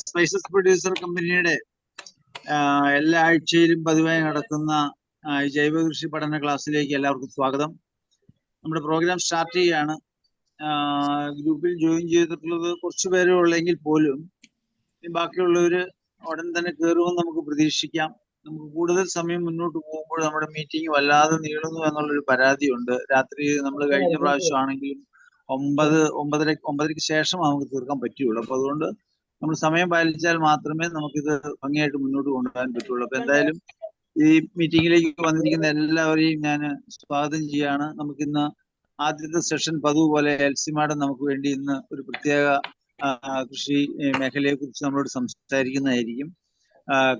Spices producer കമ്പനിയുടെ എല്ലാ ആഴ്ചയിലും പതിവായി നടക്കുന്ന ജൈവ കൃഷി പഠന ക്ലാസ്സിലേക്ക് എല്ലാവർക്കും സ്വാഗതം. നമ്മുടെ പ്രോഗ്രാം സ്റ്റാർട്ട് ചെയ്യുകയാണ്. ഗ്രൂപ്പിൽ ജോയിൻ ചെയ്തിട്ടുള്ളത് കുറച്ച് പേരേ ഉള്ളെങ്കിൽ പോലും ബാക്കിയുള്ളവര് ഉടൻ തന്നെ കയറുമെന്ന് നമുക്ക് പ്രതീക്ഷിക്കാം. നമുക്ക് കൂടുതൽ സമയം മുന്നോട്ട് പോകുമ്പോൾ നമ്മുടെ മീറ്റിംഗ് വല്ലാതെ നീളുന്നു എന്നുള്ളൊരു പരാതിയുണ്ട്. രാത്രി നമ്മൾ കഴിഞ്ഞ പ്രാവശ്യമാണെങ്കിലും 9:30-9:30ക്ക് ശേഷം നമുക്ക് തീർക്കാൻ പറ്റുള്ളൂ. അപ്പൊ അതുകൊണ്ട് നമ്മൾ സമയം പാലിച്ചാൽ മാത്രമേ നമുക്കിത് ഭംഗിയായിട്ട് മുന്നോട്ട് കൊണ്ടുപോകാൻ പറ്റുള്ളൂ. അപ്പൊ എന്തായാലും ഈ മീറ്റിംഗിലേക്ക് വന്നിരിക്കുന്ന എല്ലാവരെയും ഞാൻ സ്വാഗതം ചെയ്യാണ്. നമുക്കിന്ന് ആദ്യത്തെ സെഷൻ പതിവ് പോലെ എൽസി മാഡം നമുക്ക് വേണ്ടി ഇന്ന് ഒരു പ്രത്യേക കൃഷി മേഖലയെ കുറിച്ച് നമ്മളോട് സംസാരിക്കുന്നതായിരിക്കും.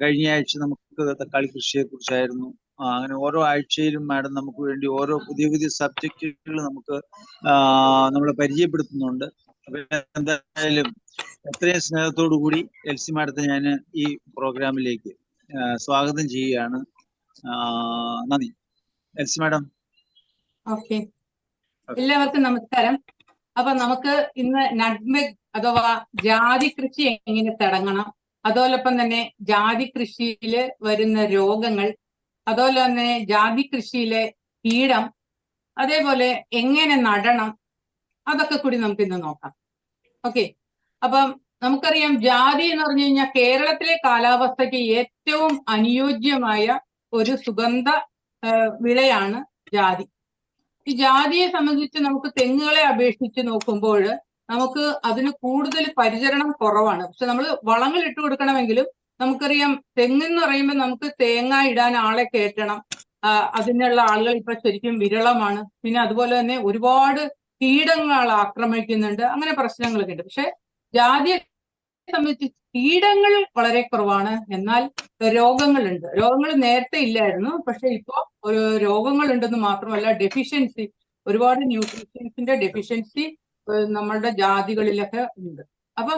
കഴിഞ്ഞ ആഴ്ച നമുക്ക് തക്കാളി കൃഷിയെ കുറിച്ചായിരുന്നു. അങ്ങനെ ഓരോ ആഴ്ചയിലും മാഡം നമുക്ക് വേണ്ടി ഓരോ പുതിയ പുതിയ സബ്ജക്റ്റുകൾ നമുക്ക് നമ്മളെ പരിചയപ്പെടുത്തുന്നുണ്ട്. അപ്പൊ എന്തായാലും എത്രയും സ്നേഹത്തോടു കൂടി എൽസി മാഡത്തെ ഞാൻ ഈ പ്രോഗ്രാമിലേക്ക് സ്വാഗതം ചെയ്യുകയാണ്. നന്ദി. LC madam. ഓക്കെ, എല്ലാവർക്കും നമസ്കാരം. അപ്പൊ നമുക്ക് ഇന്ന് നട്ട്മെഗ് അഥവാ ജാതി കൃഷി എങ്ങനെ തുടങ്ങണം, അതോടൊപ്പം തന്നെ ജാതി കൃഷിയിൽ വരുന്ന രോഗങ്ങൾ, അതുപോലെ തന്നെ ജാതി കൃഷിയിലെ കീടം, അതേപോലെ എങ്ങനെ നടണം, അതൊക്കെ കൂടി നമുക്ക് ഇന്ന് നോക്കാം. ഓക്കെ, അപ്പം നമുക്കറിയാം ജാതി എന്ന് പറഞ്ഞു കഴിഞ്ഞാൽ കേരളത്തിലെ കാലാവസ്ഥയ്ക്ക് ഏറ്റവും അനുയോജ്യമായ ഒരു സുഗന്ധ വിളയാണ് ജാതി. ഈ ജാതിയെ സംബന്ധിച്ച് നമുക്ക് തെങ്ങുകളെ അപേക്ഷിച്ച് നോക്കുമ്പോൾ നമുക്ക് അതിന് കൂടുതൽ പരിചരണം കുറവാണ്. പക്ഷെ നമ്മൾ വളങ്ങൾ ഇട്ട് കൊടുക്കണമെങ്കിലും നമുക്കറിയാം തെങ്ങെന്ന് പറയുമ്പോൾ നമുക്ക് തേങ്ങ ഇടാൻ ആളെ കയറ്റണം. അതിനുള്ള ആളുകൾ ഇപ്പൊ ശരിക്കും വിരളമാണ്. പിന്നെ അതുപോലെ തന്നെ ഒരുപാട് കീടങ്ങൾ ആക്രമിക്കുന്നുണ്ട്, അങ്ങനെ പ്രശ്നങ്ങളൊക്കെ ഉണ്ട്. പക്ഷെ ജാതിയെ സംബന്ധിച്ച് കീടങ്ങൾ വളരെ കുറവാണ്, എന്നാൽ രോഗങ്ങളുണ്ട്. രോഗങ്ങൾ നേരത്തെ ഇല്ലായിരുന്നു, പക്ഷെ ഇപ്പോ ഒരു രോഗങ്ങളുണ്ടെന്ന് മാത്രമല്ല ഡെഫിഷ്യൻസി, ഒരുപാട് ന്യൂട്രീഷ്യൻസിന്റെ ഡെഫിഷ്യൻസി നമ്മളുടെ ജാതികളിലൊക്കെ ഉണ്ട്. അപ്പൊ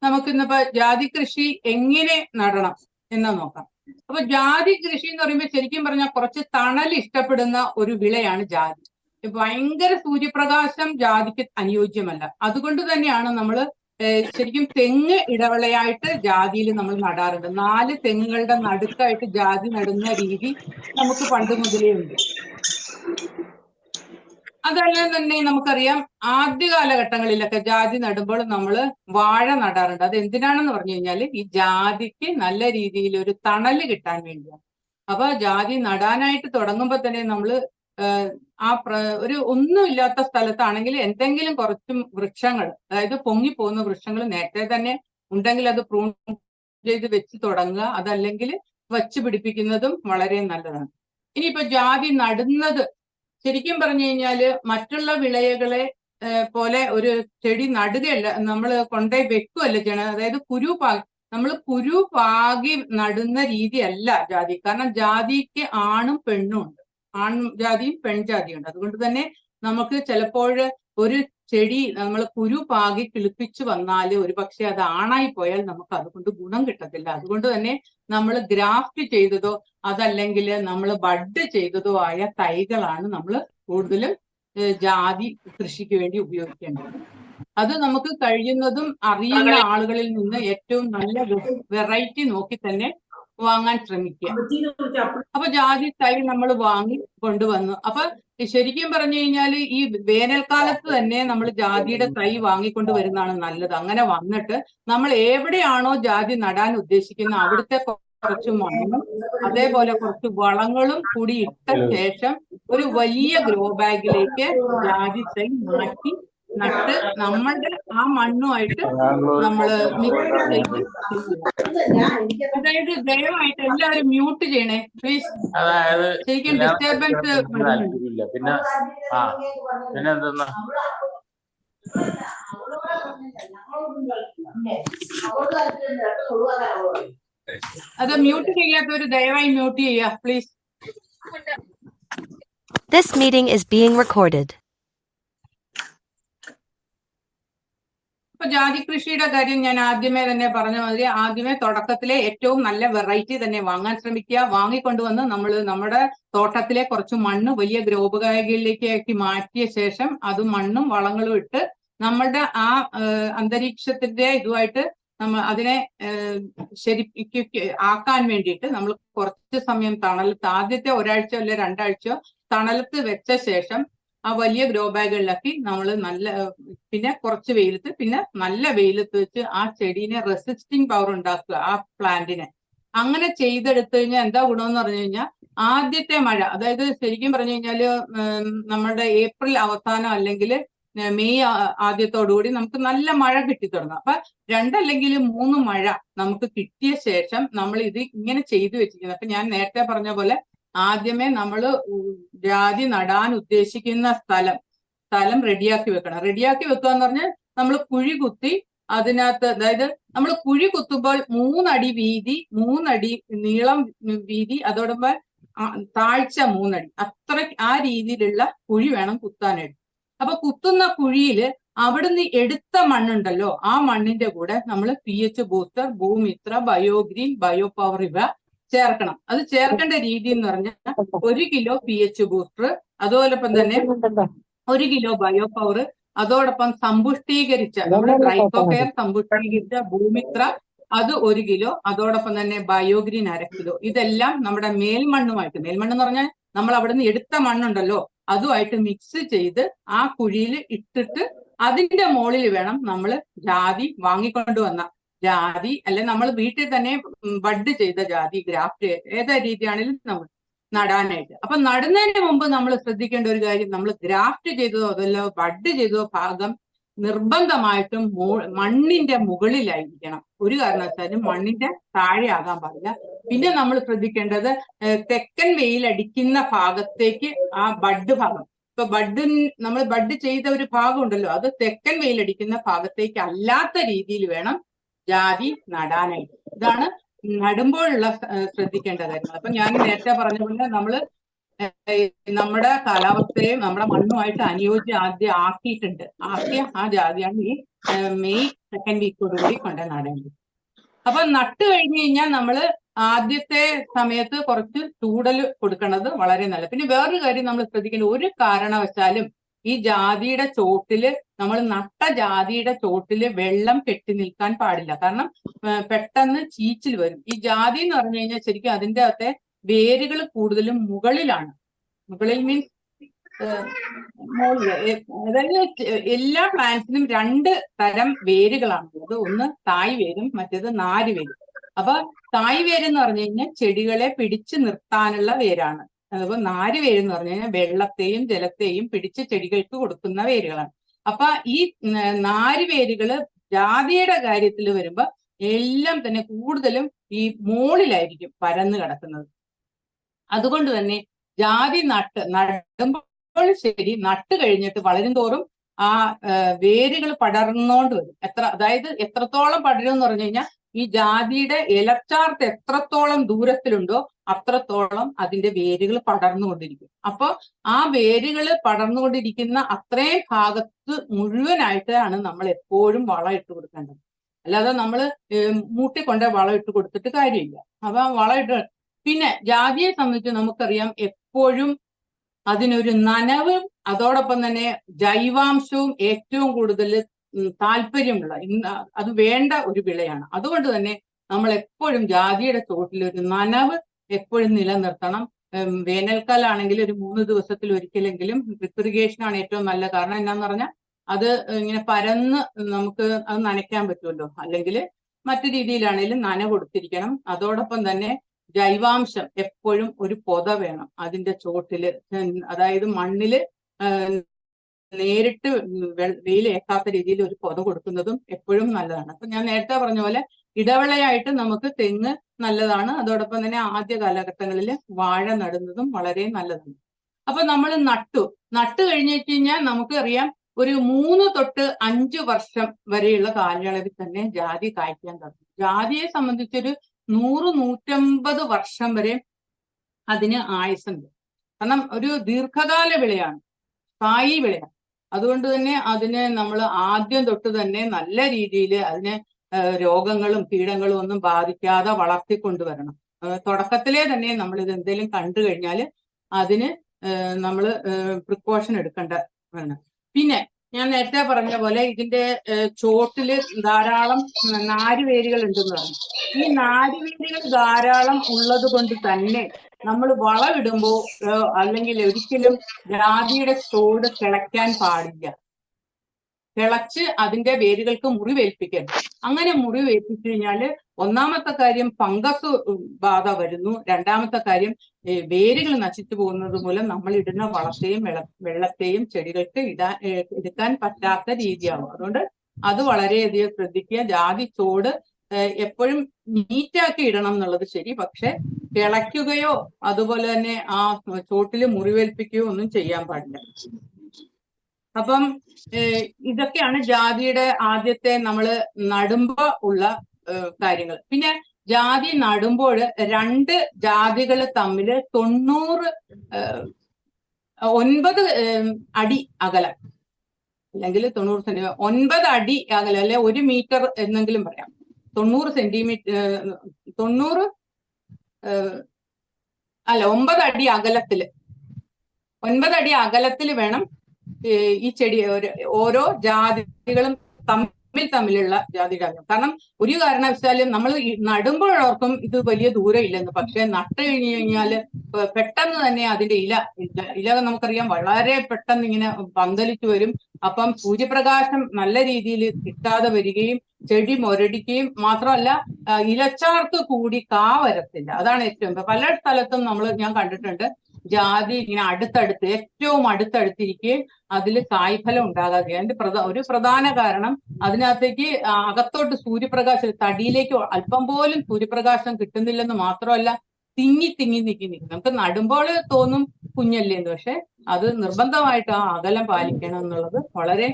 നമുക്കിന്നിപ്പോ ജാതി കൃഷി എങ്ങനെ നടണം എന്ന് നോക്കാം. അപ്പൊ ജാതി കൃഷി എന്ന് പറയുമ്പോൾ ശരിക്കും പറഞ്ഞാൽ കുറച്ച് തണൽ ഇഷ്ടപ്പെടുന്ന ഒരു വിളയാണ് ജാതി. ഭയങ്കര സൂര്യപ്രകാശം ജാതിക്ക് അനുയോജ്യമല്ല. അതുകൊണ്ട് തന്നെയാണ് നമ്മൾ ശരിക്കും തെങ്ങ് ഇടവിളയായിട്ട് ജാതിയിൽ നമ്മൾ നടാറുണ്ട്. 4 തെങ്ങുകളുടെ നടുക്കായിട്ട് ജാതി നടുന്ന രീതി നമുക്ക് പണ്ട് മുതലേ ഉണ്ട്. അതെല്ലാം തന്നെ നമുക്കറിയാം ആദ്യ കാലഘട്ടങ്ങളിലൊക്കെ ജാതി നടുമ്പോൾ നമ്മൾ വാഴ നടാറുണ്ട്. അത് എന്തിനാണെന്ന് പറഞ്ഞു കഴിഞ്ഞാൽ ഈ ജാതിക്ക് നല്ല രീതിയിൽ ഒരു തണല് കിട്ടാൻ വേണ്ടിയാണ്. അപ്പൊ ജാതി നടാനായിട്ട് തുടങ്ങുമ്പോൾ തന്നെ നമ്മൾ ഒരു ഒന്നുമില്ലാത്ത സ്ഥലത്താണെങ്കിൽ എന്തെങ്കിലും കുറച്ചും വൃക്ഷങ്ങൾ, അതായത് പൊങ്ങിപ്പോകുന്ന വൃക്ഷങ്ങൾ നേരത്തെ തന്നെ ഉണ്ടെങ്കിൽ അത് പ്രൂൺ ചെയ്ത് വെച്ച് തുടങ്ങുക, അതല്ലെങ്കിൽ വച്ച് പിടിപ്പിക്കുന്നതും വളരെ നല്ലതാണ്. ഇനിയിപ്പോ ജാതി നടുന്നത് ശരിക്കും പറഞ്ഞു കഴിഞ്ഞാല് മറ്റുള്ള വിളകളെ പോലെ ഒരു ചെടി നടുകയല്ല, നമ്മൾ കൊണ്ടുപോയി വെക്കുകയല്ല ചെയ്യണം. അതായത് നമ്മൾ കുരു പാകി നടുന്ന രീതിയല്ല ജാതി. കാരണം ജാതിക്ക് ആണും പെണ്ണും ഉണ്ട്, ആൺ ജാതിയും പെൺജാതിയും ഉണ്ട്. അതുകൊണ്ട് തന്നെ നമുക്ക് ചിലപ്പോൾ ഒരു ചെടി നമ്മൾ കുരു പാകി കിളിപ്പിച്ചു വന്നാൽ ഒരു പക്ഷെ അത് ആണായി പോയാൽ നമുക്ക് അതുകൊണ്ട് ഗുണം കിട്ടത്തില്ല. അതുകൊണ്ട് തന്നെ നമ്മൾ ഗ്രാഫ്റ്റ് ചെയ്തതോ അതല്ലെങ്കിൽ നമ്മൾ ബഡ് ചെയ്തതോ ആയ തൈകളാണ് നമ്മൾ കൂടുതലും ജാതി കൃഷിക്ക് വേണ്ടി ഉപയോഗിക്കേണ്ടത്. അത് നമുക്ക് കഴിയുന്നതും അറിയുന്ന ആളുകളിൽ നിന്ന് ഏറ്റവും നല്ല വെറൈറ്റി നോക്കി തന്നെ വാങ്ങാൻ ശ്രമിക്കുക. അപ്പൊ ജാതി തൈ നമ്മൾ വാങ്ങി കൊണ്ടുവന്നു. അപ്പൊ ശരിക്കും പറഞ്ഞു കഴിഞ്ഞാൽ ഈ വേനൽക്കാലത്ത് തന്നെ നമ്മൾ ജാതിയുടെ തൈ വാങ്ങിക്കൊണ്ട് വരുന്നതാണ് നല്ലത്. അങ്ങനെ വന്നിട്ട് നമ്മൾ എവിടെയാണോ ജാതി നടാൻ ഉദ്ദേശിക്കുന്നത് അവിടുത്തെ കുറച്ച് മണ്ണും അതേപോലെ കുറച്ച് വളങ്ങളും കൂടി ഇട്ട ശേഷം ഒരു വലിയ ഗ്രോ ബാഗിലേക്ക് ജാതി തൈ മാറ്റി നട്ട് നമ്മളുടെ ആ മണ്ണുമായിട്ട് നമ്മള് മിക്സ് ചെയ്ത്. അതായത് ദയവായിട്ട് എല്ലാവരും മ്യൂട്ട് ചെയ്യണേ പ്ലീസ്. ശരിക്കും ഡിസ്റ്റർബൻസ് പിന്നെ അത് മ്യൂട്ട് ചെയ്യാത്തവര് ദയവായി മ്യൂട്ട് ചെയ്യുക please. This meeting is being recorded. ഇപ്പൊ ജാതി കൃഷിയുടെ കാര്യം ഞാൻ ആദ്യമേ തന്നെ പറഞ്ഞ മാതിരി ആദ്യമേ തുടക്കത്തിലെ ഏറ്റവും നല്ല വെറൈറ്റി തന്നെ വാങ്ങാൻ ശ്രമിക്കുക. വാങ്ങിക്കൊണ്ടുവന്ന് നമ്മൾ നമ്മുടെ തോട്ടത്തിലെ കുറച്ച് മണ്ണ് വലിയ ഗ്രോ ബാഗിലേക്ക് മാറ്റിയ ശേഷം അത് മണ്ണും വളങ്ങളും ഇട്ട് നമ്മളുടെ ആ അന്തരീക്ഷത്തിന്റെ ഇതുമായിട്ട് അതിനെ ആക്കാൻ വേണ്ടിയിട്ട് നമ്മൾ കുറച്ച് സമയം തണലത്ത് ആദ്യത്തെ ഒരാഴ്ച അല്ലെ 2 ആഴ്ചയോ തണലത്ത് വെച്ച ശേഷം ആ വലിയ ഗ്രോ ബാഗുകളിലാക്കി നമ്മൾ പിന്നെ കുറച്ച് വെയിലത്ത് പിന്നെ നല്ല വെയിലത്ത് വെച്ച് ആ ചെടീനെ റെസിസ്റ്റിംഗ് പവർ ഉണ്ടാക്കുക ആ പ്ലാന്റിനെ. അങ്ങനെ ചെയ്തെടുത്തു കഴിഞ്ഞാൽ എന്താ ഗുണമെന്ന് പറഞ്ഞു കഴിഞ്ഞാൽ ആദ്യത്തെ മഴ, അതായത് ശരിക്കും പറഞ്ഞു കഴിഞ്ഞാല് നമ്മുടെ ഏപ്രിൽ അവസാനം അല്ലെങ്കിൽ മെയ് ആദ്യത്തോടുകൂടി നമുക്ക് നല്ല മഴ കിട്ടിത്തുടങ്ങും. അപ്പൊ 2 അല്ലെങ്കിൽ 3 മഴ നമുക്ക് കിട്ടിയ ശേഷം നമ്മൾ ഇത് ഇങ്ങനെ ചെയ്തു വെച്ചിരിക്കുന്നത്. അപ്പൊ ഞാൻ നേരത്തെ പറഞ്ഞ പോലെ ആദ്യമേ നമ്മൾ ജാതി നടാൻ ഉദ്ദേശിക്കുന്ന സ്ഥലം റെഡിയാക്കി വെക്കണം. റെഡിയാക്കി വെക്കുക എന്ന് പറഞ്ഞാൽ നമ്മൾ കുഴി കുത്തി അതിനകത്ത്, അതായത് നമ്മൾ കുഴി കുത്തുമ്പോൾ 3 അടി വീതി, 3 അടി നീളം വീതി, അതോടൊപ്പം താഴ്ച 3 അടി, അത്ര ആ രീതിയിലുള്ള കുഴി വേണം കുത്താനായിട്ട്. അപ്പൊ കുത്തുന്ന കുഴിയില് അവിടുന്ന് എടുത്ത മണ്ണുണ്ടല്ലോ, ആ മണ്ണിന്റെ കൂടെ നമ്മൾ pH booster, Bhoomitra, biogreen, bio power ഇവ ചേർക്കണം. അത് ചേർക്കേണ്ട രീതി എന്ന് പറഞ്ഞാൽ 1 കിലോ pH ബൂസ്റ്റർ, അതോടൊപ്പം തന്നെ 1 കിലോ ബയോ പവർ, അതോടൊപ്പം സമ്പുഷ്ടീകരിച്ച നമ്മുടെ ട്രൈക്കോകെയർ സമ്പുഷ്ടീകരിച്ച ഭൂമിത്ര അത് 1 കിലോ, അതോടൊപ്പം തന്നെ ബയോഗ്രീൻ 1/2 കിലോ. ഇതെല്ലാം നമ്മുടെ മേൽമണ്ണുമായിട്ട്, മേൽമണ്ണെന്ന് പറഞ്ഞാൽ നമ്മൾ അവിടുന്ന് എടുത്ത മണ്ണുണ്ടല്ലോ അതുമായിട്ട് മിക്സ് ചെയ്ത് ആ കുഴിയിൽ ഇട്ടിട്ട് അതിന്റെ മുകളിൽ വേണം നമ്മൾ ജാതി വാങ്ങിക്കൊണ്ടുവന്ന ജാതി, അല്ലെ നമ്മൾ വീട്ടിൽ തന്നെ ബഡ് ചെയ്ത ജാതി, ഗ്രാഫ്റ്റ് ഏതാ രീതിയാണെങ്കിലും നമ്മൾ നടാനായിട്ട്. അപ്പൊ നടുന്നതിന് മുമ്പ് നമ്മൾ ശ്രദ്ധിക്കേണ്ട ഒരു കാര്യം, നമ്മൾ ഗ്രാഫ്റ്റ് ചെയ്തതോ അതല്ലോ ബഡ് ചെയ്തതോ ഭാഗം നിർബന്ധമായിട്ടും മണ്ണിന്റെ മുകളിലായിരിക്കണം. ഒരു കാരണവശാലും മണ്ണിന്റെ താഴെ ആകാൻ പാടില്ല. പിന്നെ നമ്മൾ ശ്രദ്ധിക്കേണ്ടത് തെക്കൻ വെയിലടിക്കുന്ന ഭാഗത്തേക്ക് ആ ബഡ് ഭാഗം, ഇപ്പൊ നമ്മൾ ബഡ് ചെയ്ത ഒരു ഭാഗം ഉണ്ടല്ലോ, അത് തെക്കൻ വെയിലടിക്കുന്ന ഭാഗത്തേക്ക് അല്ലാത്ത രീതിയിൽ വേണം ജാതി നടാനായിട്ട്. ഇതാണ് നടുമ്പോഴുള്ള ശ്രദ്ധിക്കേണ്ട കാര്യങ്ങൾ. അപ്പൊ ഞാൻ നേരത്തെ പറഞ്ഞ പോലെ നമ്മള് നമ്മുടെ കാലാവസ്ഥയും നമ്മുടെ മണ്ണുമായിട്ട് ആദ്യം ആക്കിയിട്ടുണ്ട്. ആക്കിയ ആ ജാതിയാണ് ഈ മെയ് 2nd വീക്കോടുകൂടി കൊണ്ട് നടേണ്ടത്. അപ്പൊ നട്ട് കഴിഞ്ഞു കഴിഞ്ഞാൽ നമ്മള് ആദ്യത്തെ സമയത്ത് കുറച്ച് ചൂടൽ കൊടുക്കുന്നത് വളരെ നല്ലത്. പിന്നെ വേറൊരു കാര്യം നമ്മൾ ശ്രദ്ധിക്കേണ്ടത്, ഒരു കാരണവശാലും ഈ ജാതിയുടെ ചോട്ടില്, നമ്മൾ നട്ട ജാതിയുടെ ചോട്ടില് വെള്ളം കെട്ടി നിൽക്കാൻ പാടില്ല. കാരണം പെട്ടെന്ന് ചീച്ചിൽ വരും. ഈ ജാതി എന്ന് പറഞ്ഞു കഴിഞ്ഞാൽ ശരിക്കും അതിൻ്റെ അകത്തെ വേരുകൾ കൂടുതലും മുകളിലാണ്. മുകളിൽ മീൻസ് അതായത് എല്ലാ പ്ലാന്റ്സിനും 2 തരം വേരുകളാണുള്ളത്. ഒന്ന് തായ് വേരും, മറ്റേത് നാര് വേരും. അപ്പൊ തായ് വേരെന്ന് പറഞ്ഞു കഴിഞ്ഞാൽ ചെടികളെ പിടിച്ചു നിർത്താനുള്ള വേരാണ്. അതുപോലെ നാര് വേരെന്ന് പറഞ്ഞു കഴിഞ്ഞാൽ വെള്ളത്തെയും ജലത്തെയും പിടിച്ച് ചെടികൾക്ക് കൊടുക്കുന്ന വേരുകളാണ്. അപ്പൊ ഈ നാര് വേരുകള് ജാതിയുടെ കാര്യത്തിൽ വരുമ്പോ എല്ലാം തന്നെ കൂടുതലും ഈ മോളിലായിരിക്കും പരന്നു കിടക്കുന്നത്. അതുകൊണ്ട് തന്നെ ജാതി നടുമ്പോൾ ശരി, നട്ട് കഴിഞ്ഞിട്ട് വളരും തോറും ആ വേരുകൾ പടർന്നോണ്ട് വരും. അതായത് എത്രത്തോളം പടരും എന്ന് പറഞ്ഞു കഴിഞ്ഞാൽ ഈ ജാതിയുടെ ഇലച്ചാർത്ത് എത്രത്തോളം ദൂരത്തിലുണ്ടോ അത്രത്തോളം അതിന്റെ വേരുകൾ പടർന്നുകൊണ്ടിരിക്കും. അപ്പൊ ആ വേരുകൾ പടർന്നുകൊണ്ടിരിക്കുന്ന അത്രയും ഭാഗത്ത് മുഴുവനായിട്ടാണ് നമ്മൾ എപ്പോഴും വളം ഇട്ട് കൊടുക്കേണ്ടത്. അല്ലാതെ നമ്മൾ മൂട്ടിക്കൊണ്ട് വളം ഇട്ട് കൊടുത്തിട്ട് കാര്യമില്ല. അപ്പൊ വളം ഇട്ട്, പിന്നെ ജാതിയെ സംബന്ധിച്ച് നമുക്കറിയാം എപ്പോഴും അതിനൊരു നനവും അതോടൊപ്പം തന്നെ ജൈവാംശവും ഏറ്റവും കൂടുതൽ താല്പര്യമുള്ള, അത് വേണ്ട ഒരു വിളയാണ്. അതുകൊണ്ട് തന്നെ നമ്മൾ എപ്പോഴും ജാതിയുടെ ചോട്ടിൽ ഒരു നനവ് എപ്പോഴും നിലനിർത്തണം. വേനൽക്കാലാണെങ്കിൽ ഒരു 3 ദിവസത്തിൽ ഒരിക്കലെങ്കിലും ഡ്രിപ്പ് ഇറിഗേഷൻ ആണ് ഏറ്റവും നല്ല. കാരണം എന്നാന്ന് പറഞ്ഞാൽ അത് ഇങ്ങനെ പരന്ന് നമുക്ക് അത് നനയ്ക്കാൻ പറ്റുമല്ലോ. അല്ലെങ്കിൽ മറ്റു രീതിയിലാണെങ്കിലും നന കൊടുത്തിരിക്കണം. അതോടൊപ്പം തന്നെ ജൈവാംശം എപ്പോഴും ഒരു പൊത വേണം അതിന്റെ ചോട്ടില്. അതായത് മണ്ണില് നേരിട്ട് വെയിലേക്കാത്ത രീതിയിൽ ഒരു പൊത കൊടുക്കുന്നതും എപ്പോഴും നല്ലതാണ്. അപ്പൊ ഞാൻ നേരത്തെ പറഞ്ഞ പോലെ ഇടവിളയായിട്ട് നമുക്ക് തെങ്ങ് നല്ലതാണ്. അതോടൊപ്പം തന്നെ ആദ്യ കാലഘട്ടങ്ങളിൽ വാഴ നടുന്നതും വളരെ നല്ലതാണ്. അപ്പൊ നമ്മൾ നട്ടു കഴിഞ്ഞു കഴിഞ്ഞാൽ നമുക്ക് അറിയാം ഒരു 3 തൊട്ട് 5 വർഷം വരെയുള്ള കാലയളവിൽ തന്നെ ജാതി കായ്ക്കാൻ തുടങ്ങും. ജാതിയെ സംബന്ധിച്ചൊരു 100-150 വർഷം വരെ അതിന് ആയുസ്സുണ്ട്. കാരണം ഒരു ദീർഘകാല വിളയാണ്, സ്ഥായി വിളയാണ്. അതുകൊണ്ട് തന്നെ അതിനെ നമ്മൾ ആദ്യം തൊട്ട് തന്നെ നല്ല രീതിയിൽ അതിനെ രോഗങ്ങളും കീടങ്ങളും ഒന്നും ബാധിക്കാതെ വളർത്തിക്കൊണ്ടുവരണം. തുടക്കത്തിലെ തന്നെ നമ്മൾ ഇത് എന്തെങ്കിലും കണ്ടു കഴിഞ്ഞാൽ അതിന് നമ്മൾ പ്രിക്കോഷൻ എടുക്കേണ്ട വേണം. പിന്നെ ഞാൻ നേരത്തെ പറഞ്ഞ പോലെ ഇതിന്റെ ചോട്ടില് ധാരാളം നാരുവേരുകൾ ഉണ്ടെന്ന് പറഞ്ഞു. ഈ നാരുവേരുകൾ ധാരാളം ഉള്ളത് കൊണ്ട് തന്നെ നമ്മൾ വളമിടുമ്പോൾ അല്ലെങ്കിൽ ഒരിക്കലും ജാതിയുടെ ചോട് കിളയ്ക്കാൻ പാടില്ല. കിളച്ച് അതിന്റെ വേരുകൾക്ക് മുറിവേൽപ്പിക്കരുത്. അങ്ങനെ മുറിവേൽപ്പിച്ചു കഴിഞ്ഞാല് ഒന്നാമത്തെ കാര്യം ഫംഗസ് ബാധ വരുന്നു. രണ്ടാമത്തെ കാര്യം വേരുകൾ നശിച്ചു പോകുന്നത് മൂലം നമ്മൾ ഇടുന്ന വളത്തെയും വെള്ളത്തെയും ചെടികൾക്ക് എടുക്കാൻ പറ്റാത്ത രീതിയാവും. അതുകൊണ്ട് അത് വളരെയധികം ശ്രദ്ധിക്കുക. ജാതി ചോട് എപ്പോഴും നീറ്റാക്കി ഇടണം എന്നുള്ളത് ശരി, പക്ഷെ കിളയ്ക്കുകയോ അതുപോലെ തന്നെ ആ ചോട്ടില് മുറിവേൽപ്പിക്കുകയോ ഒന്നും ചെയ്യാൻ പാടില്ല. അപ്പം ഇതൊക്കെയാണ് ജാതിയുടെ ആദ്യത്തെ നമ്മൾ നടുമ്പോ ഉള്ള കാര്യങ്ങൾ. പിന്നെ ജാതി നടുമ്പോൾ 2 ജാതികൾ തമ്മിൽ 9 അടി അകലം, അല്ലെങ്കിൽ 90 സെന്റിമീറ്റർ, 9 അടി അകലം, അല്ലെ 1 മീറ്റർ എന്നെങ്കിലും പറയാം. 90 സെന്റിമീറ്റർ 9 അടി അകലത്തില് 9 അടി അകലത്തിൽ വേണം ഈ ചെടി ഓരോ ജാതികളും തമ്മിലുള്ള ജാതിയുടെ അകലം. കാരണം ഒരു കാരണവശാലും നമ്മൾ നടുമ്പോഴോർക്കും ഇത് വലിയ ദൂരം ഇല്ലെന്ന്, പക്ഷെ നട്ട് കഴിഞ്ഞു കഴിഞ്ഞാല് പെട്ടെന്ന് തന്നെ അതിന്റെ ഇല നമുക്കറിയാം വളരെ പെട്ടെന്ന് ഇങ്ങനെ പന്തലിച്ചു വരും. അപ്പം സൂര്യപ്രകാശം നല്ല രീതിയിൽ കിട്ടാതെ വരികയും ചെടി മുരടിക്കുകയും മാത്രമല്ല ഇലച്ചാർക്ക് കൂടി കാ വരത്തില്ല. അതാണ് ഏറ്റവും പല സ്ഥലത്തും ഞാൻ കണ്ടിട്ടുണ്ട് ജാതി ഇങ്ങനെ അടുത്തടുത്ത് ഏറ്റവും അടുത്തടുത്തിരിക്കുകയും അതിൽ കായ്ഫലം ഉണ്ടാകാതെ. അതിന്റെ ഒരു പ്രധാന കാരണം അതിനകത്തേക്ക് അകത്തോട്ട് സൂര്യപ്രകാശം തടിയിലേക്ക് അല്പം പോലും സൂര്യപ്രകാശം കിട്ടുന്നില്ലെന്ന് മാത്രമല്ല തിങ്ങി നിൽക്കും. നമുക്ക് നടുമ്പോൾ തോന്നും കുഞ്ഞല്ലേ എന്ന്, പക്ഷെ അത് നിർബന്ധമായിട്ട് ആ അകലം പാലിക്കണം എന്നുള്ളത് വളരെ